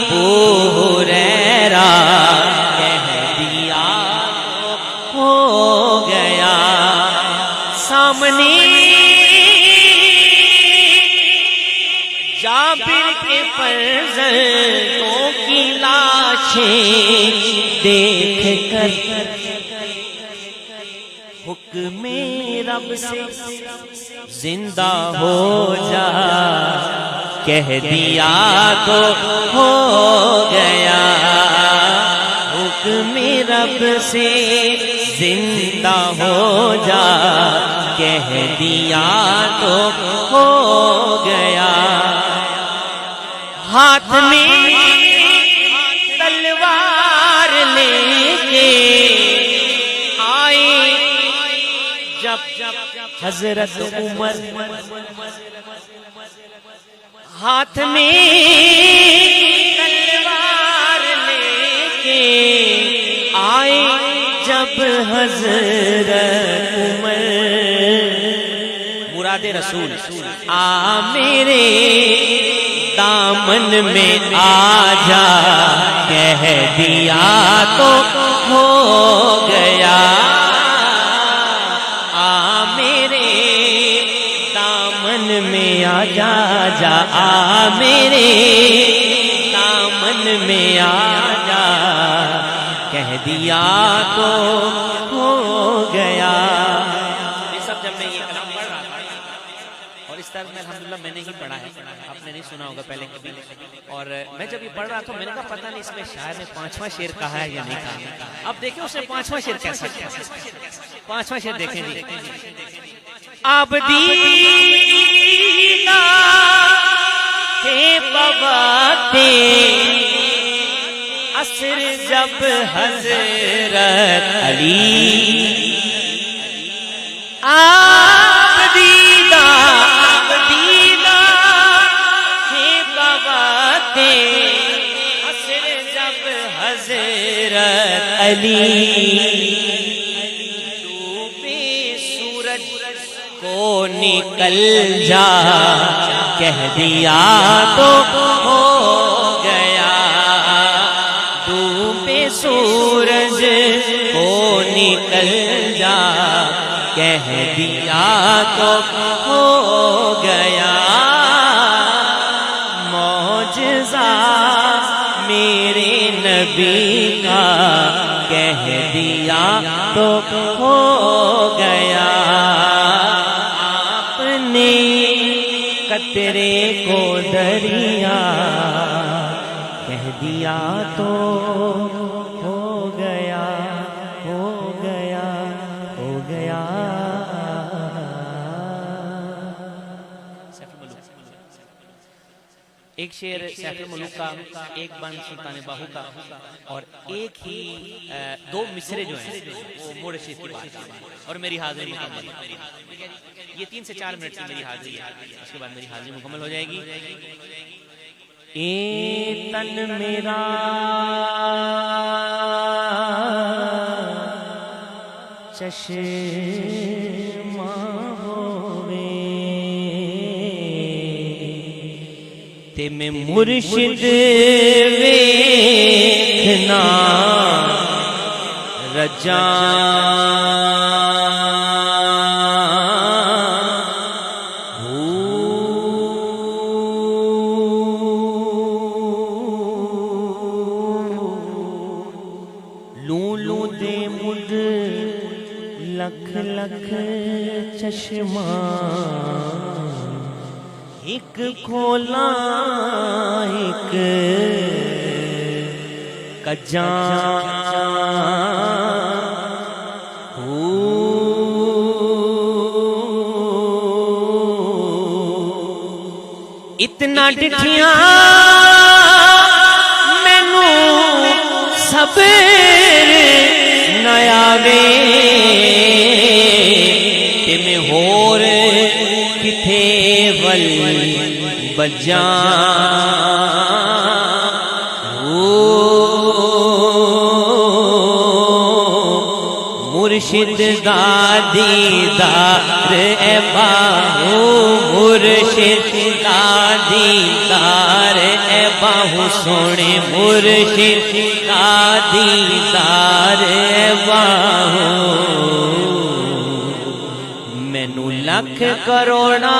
بوریرا کہہ دیا تو ہو گیا سامنے جابر کے فرزندوں کی لاشیں دیکھ کر حکم رب سے زندہ ہو جا کہہ دیا تو ہو گیا حکم رب سے زندہ ہو جا کہہ دیا تو ہو گیا ہاتھ میں تلوار لے کے آئے جب حضرت عمر ہاتھ میں تلوار لے کے آئے جب حضرت عمر مراد رسول آ میرے دامن میں آ جا کہہ دیا تو ہو گیا آ میرے دامن میں آ جا جا آ میرے دامن میں آ جا کہہ دیا تو ہو گیا یہ سب جب میں یہ کلام پڑھ رہا تھا اور اس طرح میں الحمدللہ میں نے ہی پڑھا ہے آپ نے نہیں سنا ہوگا پہلے کبھی اور میں جب یہ پڑھ رہا تھا میں نے کہا پتہ نہیں اس میں شاعر نے 5واں شعر کہا ہے یا نہیں کہا اب دیکھیں اس نے 5واں شعر کیسا کیا 5واں شعر دیکھیں جی اب دینا تھے بواتے عصر جب حضرت علی اب دینا تھے بواتے عصر جب حضرت علی کو نکل جا کہہ دیا تو ہو گیا ڈوبے سورج کو نکل جا کہہ دیا تو ہو گیا معجزہ میرے نبی کا کہہ دیا تو ہو گیا قطرے کو دریا کہہ دیا تو ہو گیا ہو گیا ہو گیا ایک شعر سیف الملوک کا ایک بند سلطان باہو کا اور ایک ہی 2 مصرے جو ہیں وہ موڑ شیخ کی بات اور میری حاضری مکمل یہ 3 سے 4 منٹ کی میری حاضری ہے اس کے بعد میری حاضری مکمل ہو جائے گی اے تن میرا چشمہ ہوے تے میں مرشد ویکھنا رجا لولو دے مڈ لکھ لکھ چشمہ ایک کھولا ایک کجاں اتنا ڈٹھیاں مینوں صبر نہ آوے کہ میں ہور مرشد دادی دار اے باہو مرشد دادی دار اے باہو سونے مرشد دادی دار اے باہو مینو لکھ کروڑا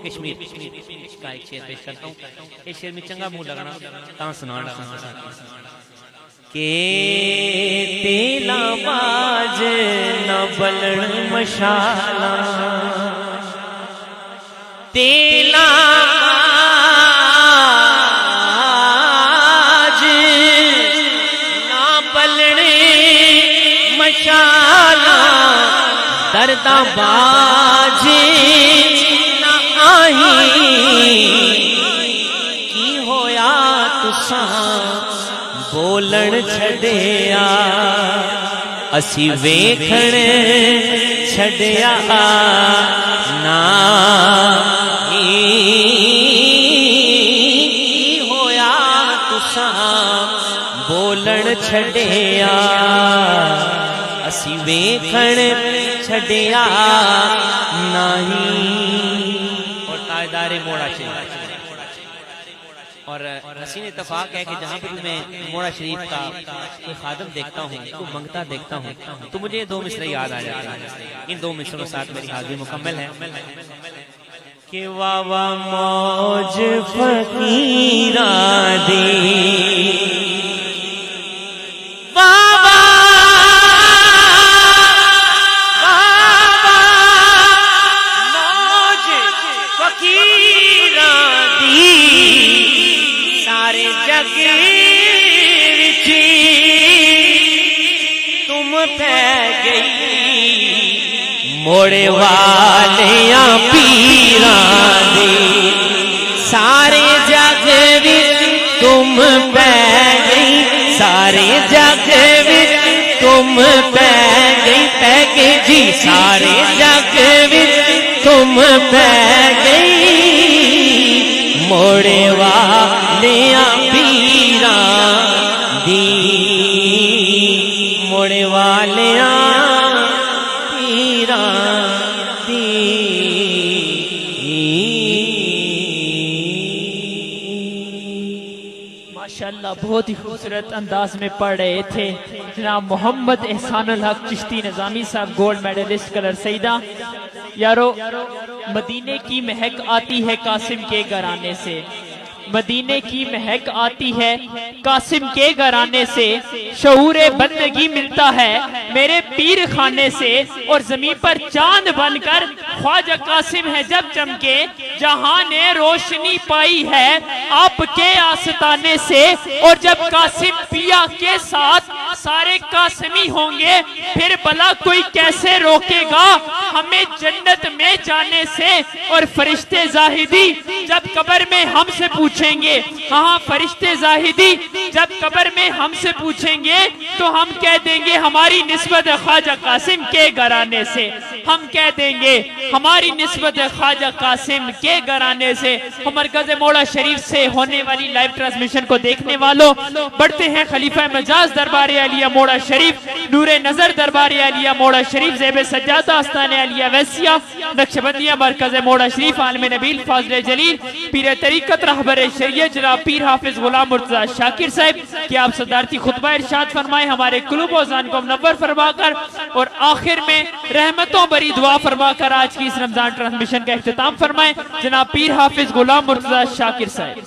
کشمیر کا ایک شعر پیش کرتا ہوں. اس شعر میں چنگا منہ لگنا تاں سنا لگا کہ تیلا باج نہ بلن مشالا تیلا باج نہ بلن مشالا دردہ باج کی ہویا تساں بولن چھڑیا اسی ویکھن چھڑیا نا کی ہویا تساں بولن چھڑیا اسی ویکھن چھڑیا نہیں. تاجدار موڑا شریف اور حسین اتفاق ہے کہ جہاں پہ میں موڑا شریف کا کوئی خادم دیکھتا ہوں کوئی منگتا دیکھتا ہوں تو مجھے دو مصرے یاد آ جاتے ہیں. ان دو مصروں کے ساتھ میری حاضری مکمل ہے کہ واوا موج فقیراں دی موڑے والیاں پیراں دی سارے جگ وچ تم پہ گئی سارے جگ وچ تم پہ گئی جی سارے جگ وچ تم پہ گئی موڑے والیاں پیراں دی موڑے والیاں ماشاءاللہ بہت ہی خوبصورت انداز میں پڑھ رہے تھے جناب محمد احسان الحق چشتی نظامی صاحب گولڈ میڈلسٹ کلر سیدہ. یارو مدینے کی مہک آتی ہے قاسم کے گھرانے سے مدینے کی مہک آتی ہے قاسم کے گھرانے سے شعور بندگی ملتا ہے میرے پیر خانے سے اور زمین پر چاند بن کر خواجہ قاسم ہے جب چمکے جہاں نے روشنی پائی ہے آپ کے آستانے سے اور جب قاسم پیا کے ساتھ سارے قاسمی ہوں گے پھر بلا کوئی کیسے روکے گا ہمیں جنت میں جانے سے. اور فرشتے زاہدی جب قبر میں ہم سے پوچھیں گے ہاں فرشتے زاہدی جب قبر میں ہم سے پوچھیں گے تو ہم کہہ دیں گے ہماری نسبت خواجہ قاسم کے گھرانے سے ہم کہہ دیں گے ہماری نسبت خواجہ قاسم کے گھرانے سے. مرکز موڑا شریف سے ہونے والی لائیو ٹرانسمیشن کو دیکھنے والوں بڑھتے ہیں خلیفہ مجاز دربار عالیہ موڑا شریف نور نظر دربار عالیہ موڑا شریف زیب سجادہ آستان عالیہ ویسیہ نقشبندیہ مرکز موڑا شریف عالم نبیل فاضل جلیل پیر طریقت رہبر شریعت جناب پیر حافظ غلام مرتضی شاکر صاحب کہ آپ صدارتی خطبہ ارشاد فرمائے ہمارے قلوب و ذہن کو منور فرما کر اور آخر میں رحمتوں بری دعا فرما کر آج کی اس رمضان ٹرانسمیشن کا اختتام فرمائے جناب پیر حافظ غلام مرتضی شاکر صاحب.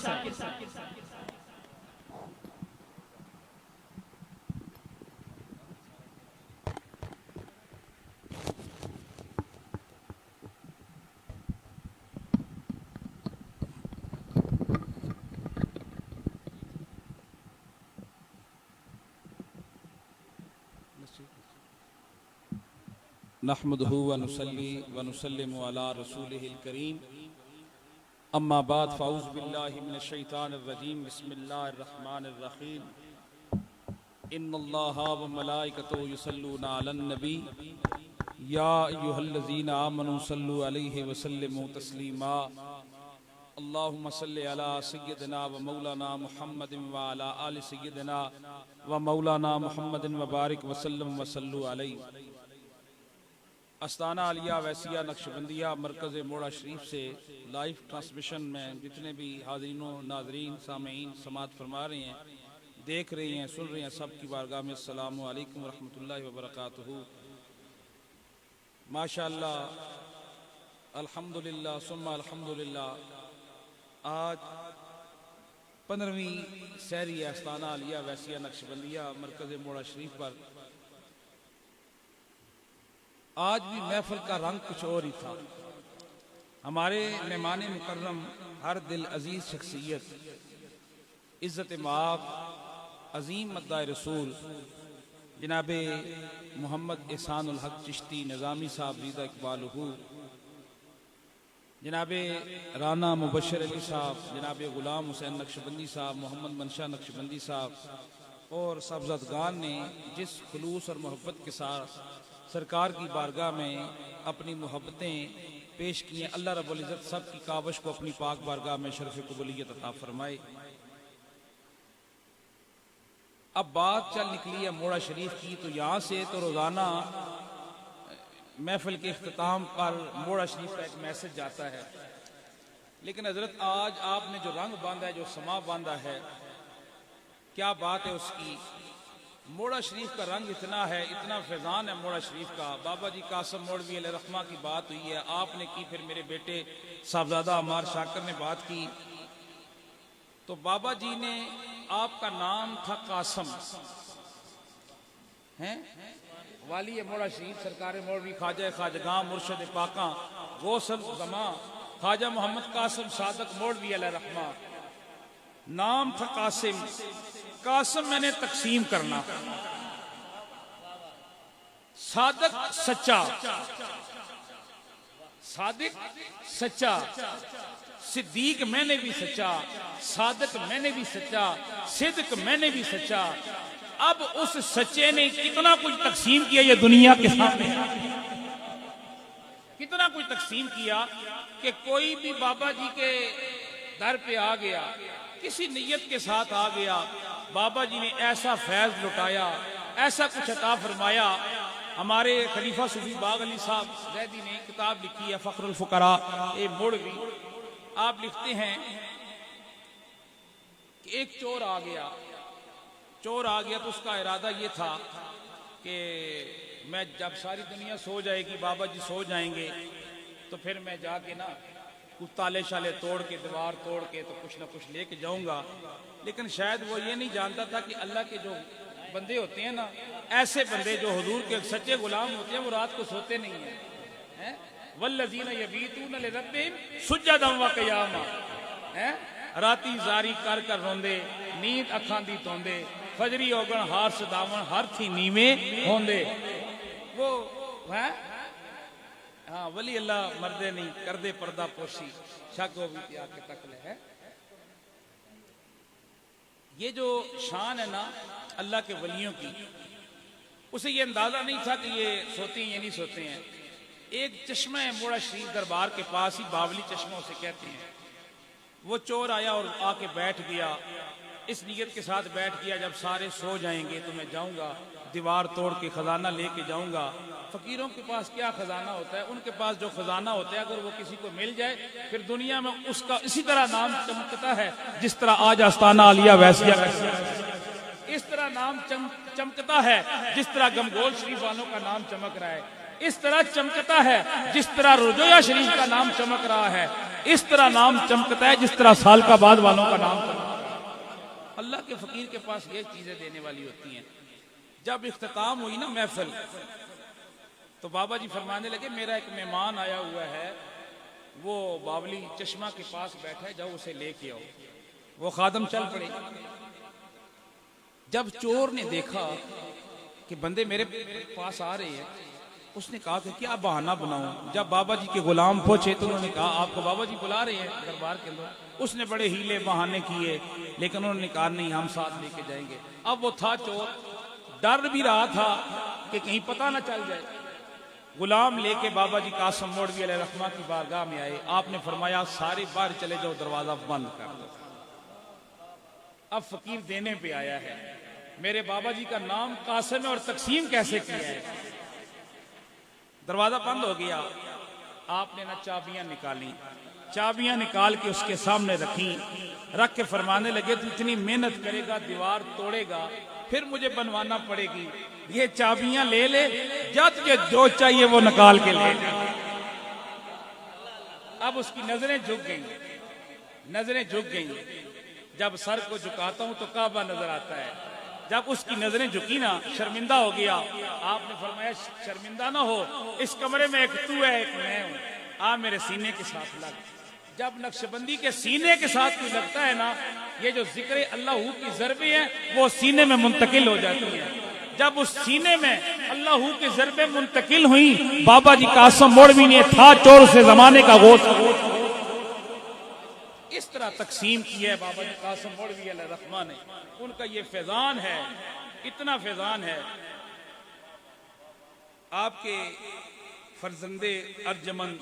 نحمده ونصلي ونسلم على رسوله الكريم اما بعد فاعوذ باللہ من الشیطان الرجیم بسم اللہ الرحمن الرحیم ان اللہ و ملائکتہ یصلون علی النبی یا ایھا الذین آمنوا صلوا علیہ وسلموا تسلیما اللہم صلی علی سیدنا و مولانا محمد و علی آل سیدنا و مولانا محمد وبارک وسلم وصلوا علیہ۔ استانہ علیہ ویسیہ نقشبندیہ مرکز موڑا شریف سے لائیو ٹرانسمیشن میں جتنے بھی حاضرین و ناظرین سامعین سماعت فرما رہے ہیں، دیکھ رہے ہیں، سن رہے ہیں، سب کی بارگاہ میں السلام علیکم ورحمۃ اللہ وبرکاتہ۔ ماشاءاللہ، الحمدللہ ثم الحمدللہ، آج 15ویں سحری استانہ علیہ ویسیہ نقشبندیہ مرکز موڑا شریف پر آج بھی محفل کا رنگ کچھ اور ہی تھا۔ ہمارے مہمان مکرم، ہر دل عزیز شخصیت، عزت مآب، عظیم مداح رسول جناب محمد احسان الحق چشتی نظامی صاحب زیدہ اقبالہ، جناب رانا مبشر علی صاحب، جناب غلام حسین نقشبندی صاحب، محمد منشا نقشبندی صاحب اور صاحبزادگان نے جس خلوص اور محبت کے ساتھ سرکار کی بارگاہ میں اپنی محبتیں پیش کی ہیں، اللہ رب العزت سب کی کاوش کو اپنی پاک بارگاہ میں شرف قبولیت عطا فرمائے۔ اب بات چل نکلی ہے موڑا شریف کی، تو یہاں سے تو روزانہ محفل کے اختتام پر موڑا شریف کا ایک میسج جاتا ہے، لیکن حضرت آج آپ نے جو رنگ باندھا ہے، جو سما باندھا ہے، کیا بات ہے اس کی۔ موڑا شریف کا رنگ اتنا ہے، اتنا فیضان ہے موڑا شریف کا۔ بابا جی قاسم موڑوی علیہ رحمہ کی بات ہوئی ہے، آپ نے کی، پھر میرے بیٹے صاحبزادہ عمار شاکر نے بات کی، تو بابا جی نے، آپ کا نام تھا قاسم، ہیں والی موڑا شریف سرکار موڑوی خواجہ خواجگاں مرشد پاکاں غوث الزمان خواجہ محمد قاسم صادق موڑوی علیہ رحمہ، نام تھا قاسم۔ قاسم میں نے تقسیم کرنا، صادق سچا، صادق سچا، صدیق میں نے بھی سچا، صادق میں نے بھی سچا، صدق میں نے بھی سچا۔ اب اس سچے نے کتنا کچھ تقسیم کیا یہ دنیا کے سامنے، کتنا کچھ تقسیم کیا کہ کوئی بھی بابا جی کے در پہ آ گیا، کسی نیت کے ساتھ آ گیا، بابا جی نے ایسا فیض لٹایا، ایسا کچھ عطا فرمایا۔ ہمارے خلیفہ صوفی باغ علی صاحب زیدی نے کتاب لکھی ہے فخر الفقراء موڑوی، آپ لکھتے ہیں کہ ایک چور آ گیا تو اس کا ارادہ یہ تھا کہ میں جب ساری دنیا سو جائے گی، بابا جی سو جائیں گے، تو پھر میں جا کے نا کچھ تالے شالے توڑ کے، دیوار توڑ کے تو کچھ نہ کچھ لے کے جاؤں گا۔ لیکن شاید وہ یہ نہیں جانتا تھا کہ اللہ کے جو بندے ہوتے ہیں نا، ایسے بندے جو حضور کے سچے غلام ہوتے ہیں، وہ رات کو سوتے نہیں ہیں۔ والذین یبیتون لربہم سجدا و قیاما، راتی زاری کر کر روندے، نیند اکھاں دی توندے، فجری اوگن ہار صداون ہر تھی نیویں ہوندے۔ وہ ہاں ولی اللہ مردے نہیں کردے پردہ پوشی، شک ہو بھی تیا کے تکلے ہے۔ یہ جو شان ہے نا اللہ کے ولیوں کی، اسے یہ اندازہ نہیں تھا کہ یہ سوتے ہیں یا نہیں سوتے ہیں۔ ایک چشمہ ہے موڑا شریف دربار کے پاس ہی، باولی چشمہ اسے کہتے ہیں، وہ چور آیا اور آ کے بیٹھ گیا، اس نیت کے ساتھ بیٹھ گیا جب سارے سو جائیں گے تو میں جاؤں گا، دیوار توڑ کے خزانہ لے کے جاؤں گا۔ فقیروں کے پاس کیا خزانہ ہوتا ہے، ان کے پاس جو خزانہ ہوتا ہے اگر وہ کسی کو مل جائے پھر دنیا میں اس کا اسی طرح نام چمکتا ہے جس طرح آج آستانہ علیہ ویسیہ اس طرح نام چمکتا ہے، جس طرح گمگول شریف والوں کا نام چمک رہا ہے اس طرح چمکتا ہے، جس طرح رجویہ شریف کا نام چمک رہا ہے اس طرح نام چمکتا ہے، جس طرح سالکاباد والوں کا نام چمکتا ہے۔ اللہ کے فقیر کے پاس یہ چیزیں دینے والی ہوتی ہیں۔ جب اختتام ہوئی نا محفل تو بابا جی فرمانے لگے میرا ایک مہمان آیا ہوا ہے، وہ باولی چشمہ کے پاس بیٹھا ہے، جاؤ اسے لے کے آؤ۔ وہ خادم چل پڑے۔ جب چور نے دیکھا کہ بندے میرے پاس آ رہے ہیں اس نے کہا کہ کیا بہانہ بناؤں؟ جب بابا جی کے غلام پہنچے تو انہوں نے کہا آپ کو بابا جی بلا رہے ہیں دربار کے اندر۔ اس نے بڑے ہیلے بہانے کیے، لیکن انہوں نے کہا نہیں، ہم ساتھ لے کے جائیں گے۔ اب وہ تھا چور، ڈر بھی رہا تھا کہ کہیں پتہ نہ چل جائے۔ غلام لے کے بابا جی قاسم مولوی علیہ رحمہ کی بارگاہ میں آئے۔ آپ نے فرمایا سارے باہر چلے جاؤ، دروازہ بند کر دو۔ اب فقیر دینے پہ آیا ہے، میرے بابا جی کا نام قاسم ہے اور تقسیم کیسے کیا ہے؟ دروازہ بند ہو گیا۔ آپ نے نہ چابیاں نکالی، چابیاں نکال کے اس کے سامنے رکھی، رکھ کے فرمانے لگے تو اتنی محنت کرے گا، دیوار توڑے گا، پھر مجھے بنوانا پڑے گی، یہ چابیاں لے لے، جا تجھے جو چاہیے وہ نکال کے لے لے۔ اب اس کی نظریں جھک گئیں، نظریں جھک گئیں۔ جب سر کو جھکاتا ہوں تو کعبہ نظر آتا ہے۔ جب اس کی نظریں جھکی نا، شرمندہ ہو گیا۔ آپ نے فرمایا شرمندہ نہ ہو، اس کمرے میں ایک تو ہے، ایک میں ہوں، آ میرے سینے کے ساتھ لگ۔ جب نقشبندی کے سینے کے ساتھ کوئی لگتا ہے نا، یہ جو ذکر اللہ کی ضربیں ہیں وہ سینے میں منتقل ہو جاتی ہیں۔ جب اس سینے میں اللہ کی ضربیں منتقل ہوئیں، بابا جی قاسم مولوی نے تھا چور سے زمانے کا غوث اس طرح تقسیم کی ہے بابا جی قاسم مولوی علیہ رحمہ نے۔ ان کا یہ فیضان ہے، اتنا فیضان ہے۔ آپ کے فرزند ارجمند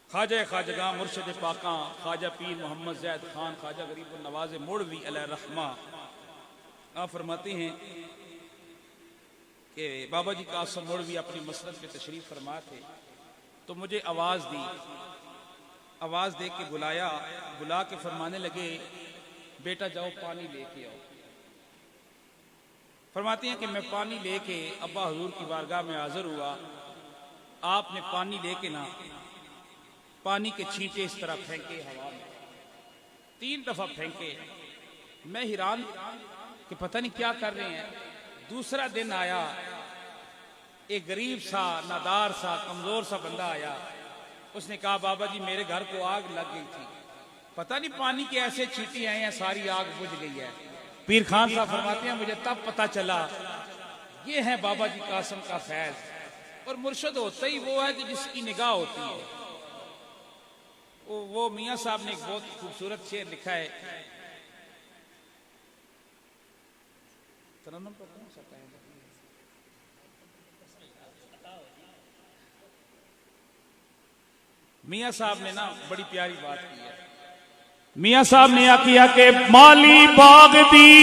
خواجہ خواجگاں مرشد پاکاں خواجہ پیر محمد زید خان خواجہ غریب النواز مولوی علیہ رحمہ، آپ فرماتے ہیں کہ بابا جی قاسم مولوی اپنی مسند پہ تشریف فرما تھے تو مجھے آواز دی، آواز دے کے بلایا، بلا کے فرمانے لگے بیٹا جاؤ پانی لے کے آؤ۔ فرماتے ہیں کہ میں پانی لے کے ابا حضور کی بارگاہ میں حاضر ہوا۔ آپ نے پانی لے کے نا پانی کے چھینٹے اس طرح پھینکے ہوا میں، 3 دفعہ پھینکے۔ میں حیران کہ پتہ نہیں کیا کر رہے ہیں۔ دوسرا دن آیا، ایک غریب سا نادار سا کمزور سا بندہ آیا، اس نے کہا بابا جی میرے گھر کو آگ لگ گئی تھی، پتہ نہیں پانی کے ایسے چھینٹے آئے ہیں، ساری آگ بجھ گئی ہے۔ پیر خان صاحب فرماتے ہیں مجھے تب پتہ چلا یہ ہے بابا جی قاسم کا فیض۔ اور مرشد ہوتا ہی وہ ہے کہ جس کی نگاہ ہوتی ہے۔ وہ میاں صاحب نے ایک بہت خوبصورت شعر لکھا ہے، ترنم پر کون سا ہے؟ میاں صاحب نے نا بڑی پیاری بات کی ہے۔ میاں صاحب نے کیا کہ مالی باغ دی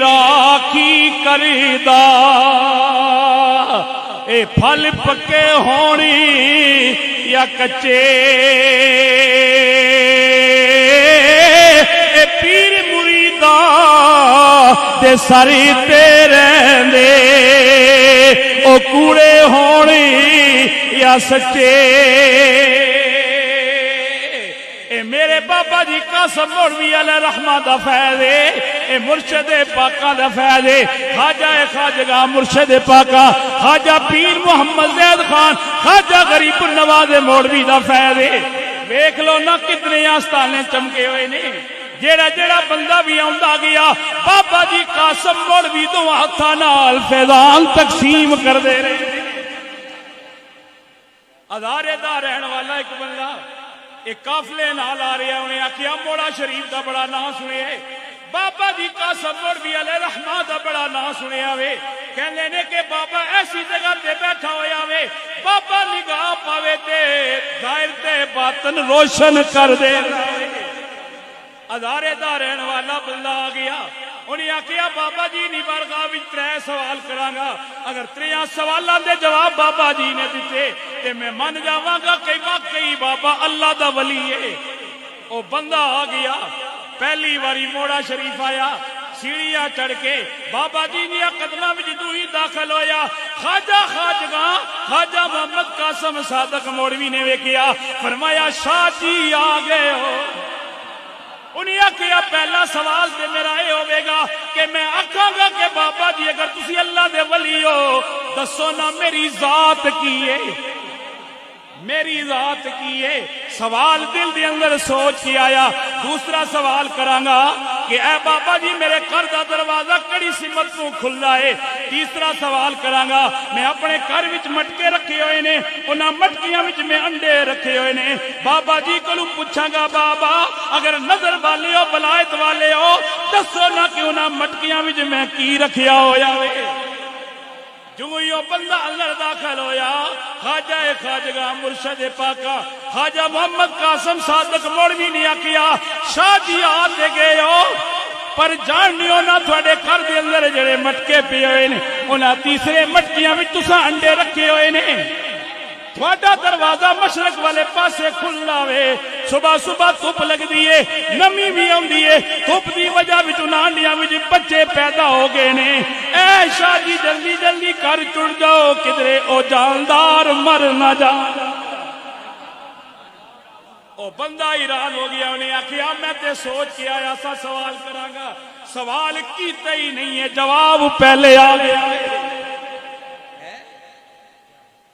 راکھی کردا، اے پھل پکے ہونی یا کچے، اے پیر مریدا تے سری تے رہندے، او کوڑے ہونی یا سچے۔ اے میرے بابا جی قاسم مولوی علیہ رحمہ دا فیض ہے، اے مرشد پاکاں دا فیض ہے۔ خواجہ خواجگاں مرشد پاکاں خواجہ پیر محمد زید خان خواجہ غریب النواز مولوی دا فیض ہے۔ ویکھ لو نا کتنے آستانے چمکے ہوئے نے۔ جیڑا جیڑا بندہ بھی آندا گیا بابا جی قاسم مولوی دو ہتھاں نال فیضان تقسیم کر دے رہے۔ ہزارے دا رہن والا ایک بندہ ایک قافلے نال آ رہا، انہیں آخیا موڑا شریف دا بڑا نام سنے، بابا جی قاسم مولوی علیہ رحمہ دا بڑا نام سنیا وے۔ کہنے نے کہ بابا ایسی جگہ تے بیٹھا ہویا وے، بابا نگاہ پاوے تے ظاہر تے باطن روشن کر دے۔ ہزارے دا رہن والا بندہ آ گیا، انہیں آخیا بابا جی نی بارگاہ وچ 3 سوال کراں گا، اگر 3 سوالاں دے جواب بابا جی نے دیتے تے میں من جاواں گا کہ واقعی بابا اللہ دا ولی ہے۔ او بندہ آ گیا، پہلی واری موڑا شریف آیا، سیڑھیاں چڑھ کے بابا جی نے قدماں وچ دوئی داخل ہویا۔ خواجہ خواجگاں خواجہ محمد قاسم صادق مولوی نے ویکھیا، فرمایا شاہ جی آ گئے ہو۔ انہیں آخیا پہلا سوال تے میرا یہ ہوئے گا کہ میں آکھاں گا کہ بابا جی اگر تسی اللہ دے ولی ہو دسو نا میری ذات کی ہے، میری ذات کی ہے۔ سوال دل دے اندر سوچ کے آیا۔ دوسرا سوال کراں گا کہ اے بابا جی میرے گھر دا دروازہ کڑی سمت تو کھلا ہے. تیسرا سوال کرانگا میں اپنے گھر وچ مٹکے رکھے ہوئے نے انہاں مٹکیاں وچ میں انڈے رکھے ہوئے نے. بابا جی کولوں پوچھاں گا بابا اگر نظر والے ہو ولایت والے ہو دسو نہ کہ انہاں مٹکیاں وچ میں کی رکھیا ہویا وے. جو یہ بندہ اندر داخل ہویا خواجہ خواجگاں مرشد پاکا خواجہ محمد قاسم صادق مولوی نے آکھیا شاہ جی آتے گئے ہو پر جاننیو نہ تھوڑے گھر دے اندر جڑے مٹکے پے ہوئے نے انہاں تیسرے مٹکیاں وچ تساں انڈے رکھے ہوئے نے. تھوڑا دروازہ مشرق والے پاسے کھلنا وے. صبح صبح دھوپ لگ دیئے نمی بھی آندی ہے دھوپ دی وجہ وچ انہاں وچ بچے پیدا ہو گئے نے. اے شاہ جی جلدی جلدی گھر چڑ جاؤ کدرے او جاندار مر نہ جا. او بندہ حیران ہو گیا انہیں آکھیا میں تے سوچ کے آیا سا سوال کرانگا سوال کیتا ہی نہیں ہے جواب پہلے آ گیا.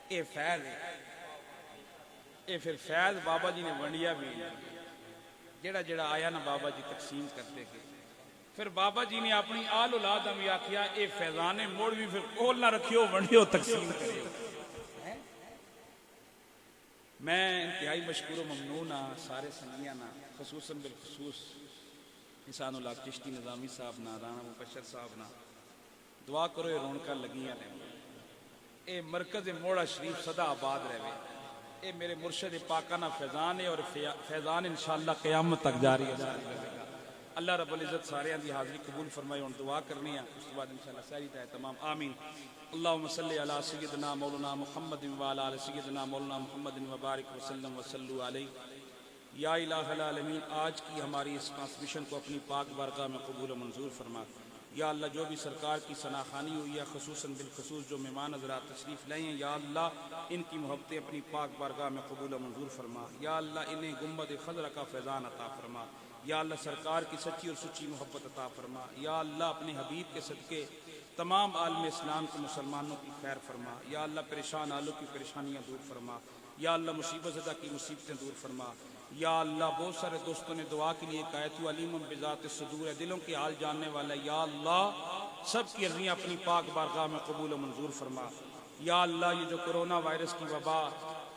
اے فیض ہے اے پھر فیض بابا جی نے ونڈیا بھی جڑا جڑا آیا نا بابا جی تقسیم کرتے گئے. پھر بابا جی نے اپنی آل اولاد میں آکھیا اے فیضان مولوی پھر کول نہ رکھیو ونڈیو تقسیم کریو. میں انتہائی مشکور و ممنون ہاں سارے سنگیاں نا خصوصاً بالخصوص انسان اللہ چشتی نظامی صاحب نا رانا مبشر صاحب نا دعا کرو یہ رونکاں لگیاں رہے. اے مرکز موڑا شریف صدا آباد رہے. اے میرے مرشد پاکانہ فیضان ہے اور فیضان انشاءاللہ قیامت تک جاری ہے. اللہ رب العزت سارے دی حاضری قبول فرمائے اور دعا کرنی ہے اس کے بعد انشاءاللہ ساری تھا تمام آمین. اللہم صلی علی سیدنا مولانا محمد وعلی آل سیدنا مولانا محمد وبارک وسلم وصلو علیہ. یا الہ العالمین آج کی ہماری اس ٹرانسمیشن کو اپنی پاک بارگاہ میں قبول و منظور فرما. یا اللہ جو بھی سرکار کی ثناخوانی ہوئی ہے خصوصاً بالخصوص جو مہمان حضرات تشریف لائے ہیں یا اللہ ان کی محبتیں اپنی پاک بارگاہ میں قبول و منظور فرما. یا اللہ انہیں گنبد خضرا کا فیضان عطا فرما. یا اللہ سرکار کی سچی اور سچی محبت عطا فرما. یا اللہ اپنے حبیب کے صدقے تمام عالم اسلام کے مسلمانوں کی خیر فرما. یا اللہ پریشان آلوں کی پریشانیاں دور فرما. یا اللہ مصیبت زدہ کی مصیبتیں دور فرما. یا اللہ بہت سارے دوستوں نے دعا کے لیے کہا تو علیم بذات الصدور ہے دلوں کے حال جاننے والا. یا اللہ سب کی عرضیاں اپنی پاک بارگاہ میں قبول و منظور فرما. یا اللہ یہ جو کرونا وائرس کی وبا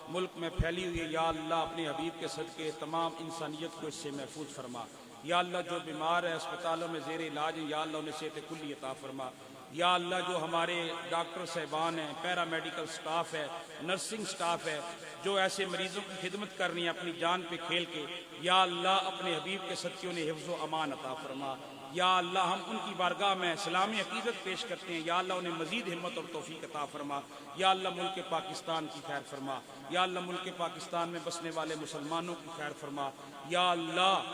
ملک میں پھیلی ہوئی ہے یا اللہ اپنے حبیب کے صدقے تمام انسانیت کو اس سے محفوظ فرما. یا اللہ جو بیمار ہے اسپتالوں میں زیر علاج ہیں یا اللہ انہیں صحت کلی عطا فرما. یا اللہ جو ہمارے ڈاکٹر صاحبان ہیں پیرا میڈیکل سٹاف ہے نرسنگ سٹاف ہے جو ایسے مریضوں کی خدمت کرنی ہے اپنی جان پہ کھیل کے یا اللہ اپنے حبیب کے صدقے انہیں حفظ و امان عطا فرما. یا اللہ ہم ان کی بارگاہ میں اسلامی عقیدت پیش کرتے ہیں یا اللہ انہیں مزید ہمت اور توفیق عطا فرما. یا اللہ ملک پاکستان کی خیر فرما. یا اللہ ملک پاکستان میں بسنے والے مسلمانوں کی خیر فرما. یا اللہ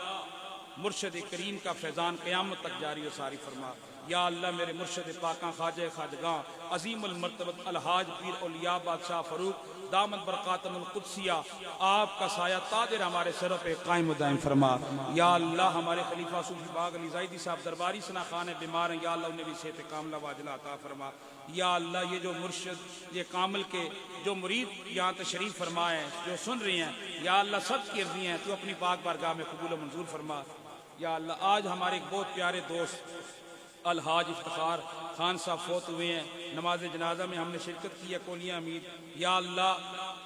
مرشد کریم کا فیضان قیامت تک جاری و ساری فرما. یا اللہ میرے مرشد پاکاں خواجہ خواجگاں عظیم المرتبت الحاج پیر اولیاء بادشاہ فاروق دامت برکاتم القدسیہ آپ کا سایہ تاجر ہمارے سر پہ قائم و دائم فرما. یا اللہ ہمارے خلیفہ صوفی باغ علی زائدی صاحب درباری ثنا خان بیمار ہیں یا اللہ انہیں بھی صحت کاملہ واجلہ عطا فرما. یا اللہ یہ جو مرشد یہ کامل کے جو مرید یہاں تشریف فرمائے جو سن رہی ہیں یا اللہ سب کی عرضیاں ہیں تو اپنی پاک بارگاہ میں قبول و منظور فرما. یا اللہ آج ہمارے ایک بہت پیارے دوست الحاج افتخار خان صاحب فوت ہوئے ہیں. نماز جنازہ میں ہم نے شرکت کی ہے کولیاں امید. یا اللہ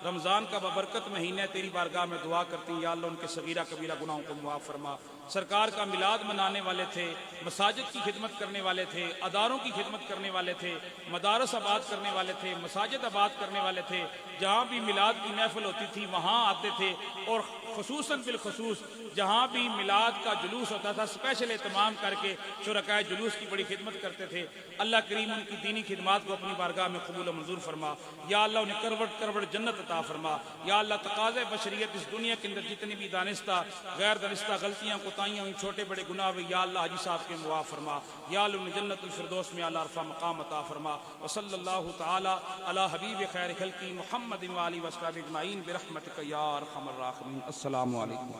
رمضان کا ببرکت مہینہ تیری بارگاہ میں دعا کرتی ہیں یا اللہ ان کے صغیرہ کبیرہ گناہوں کو معاف فرما. سرکار کا میلاد منانے والے تھے مساجد کی خدمت کرنے والے تھے اداروں کی خدمت کرنے والے تھے مدارس آباد کرنے والے تھے مساجد آباد کرنے والے تھے. جہاں بھی میلاد کی محفل ہوتی تھی وہاں آتے تھے اور خصوصاً بالخصوص جہاں بھی میلاد کا جلوس ہوتا تھا اسپیشل اہتمام کر کے شرکائے جلوس کی بڑی خدمت کرتے تھے. اللہ کریم ان کی دینی خدمات کو اپنی بارگاہ میں قبول و منظور فرما. یا اللہ انہیں کروٹ کروٹ جنت عطا فرما. یا اللہ تقاضے بشریت اس دنیا کے اندر جتنی بھی دانستہ غیر دانستہ غلطیاں کوتاہیاں ہوئی چھوٹے بڑے گناہ ہوئے یا اللہ حاجی صاحب کے معاف فرما. یا اللہ انہیں جنت الفردوس میں اللہ عرفہ مقام عطا فرما. وصلی اللہ تعالی علی حبیب خیر خلقی محمد وآلہ وصحبہ اجمعین برحمتک یا ارحم الراحمین. السلام علیکم.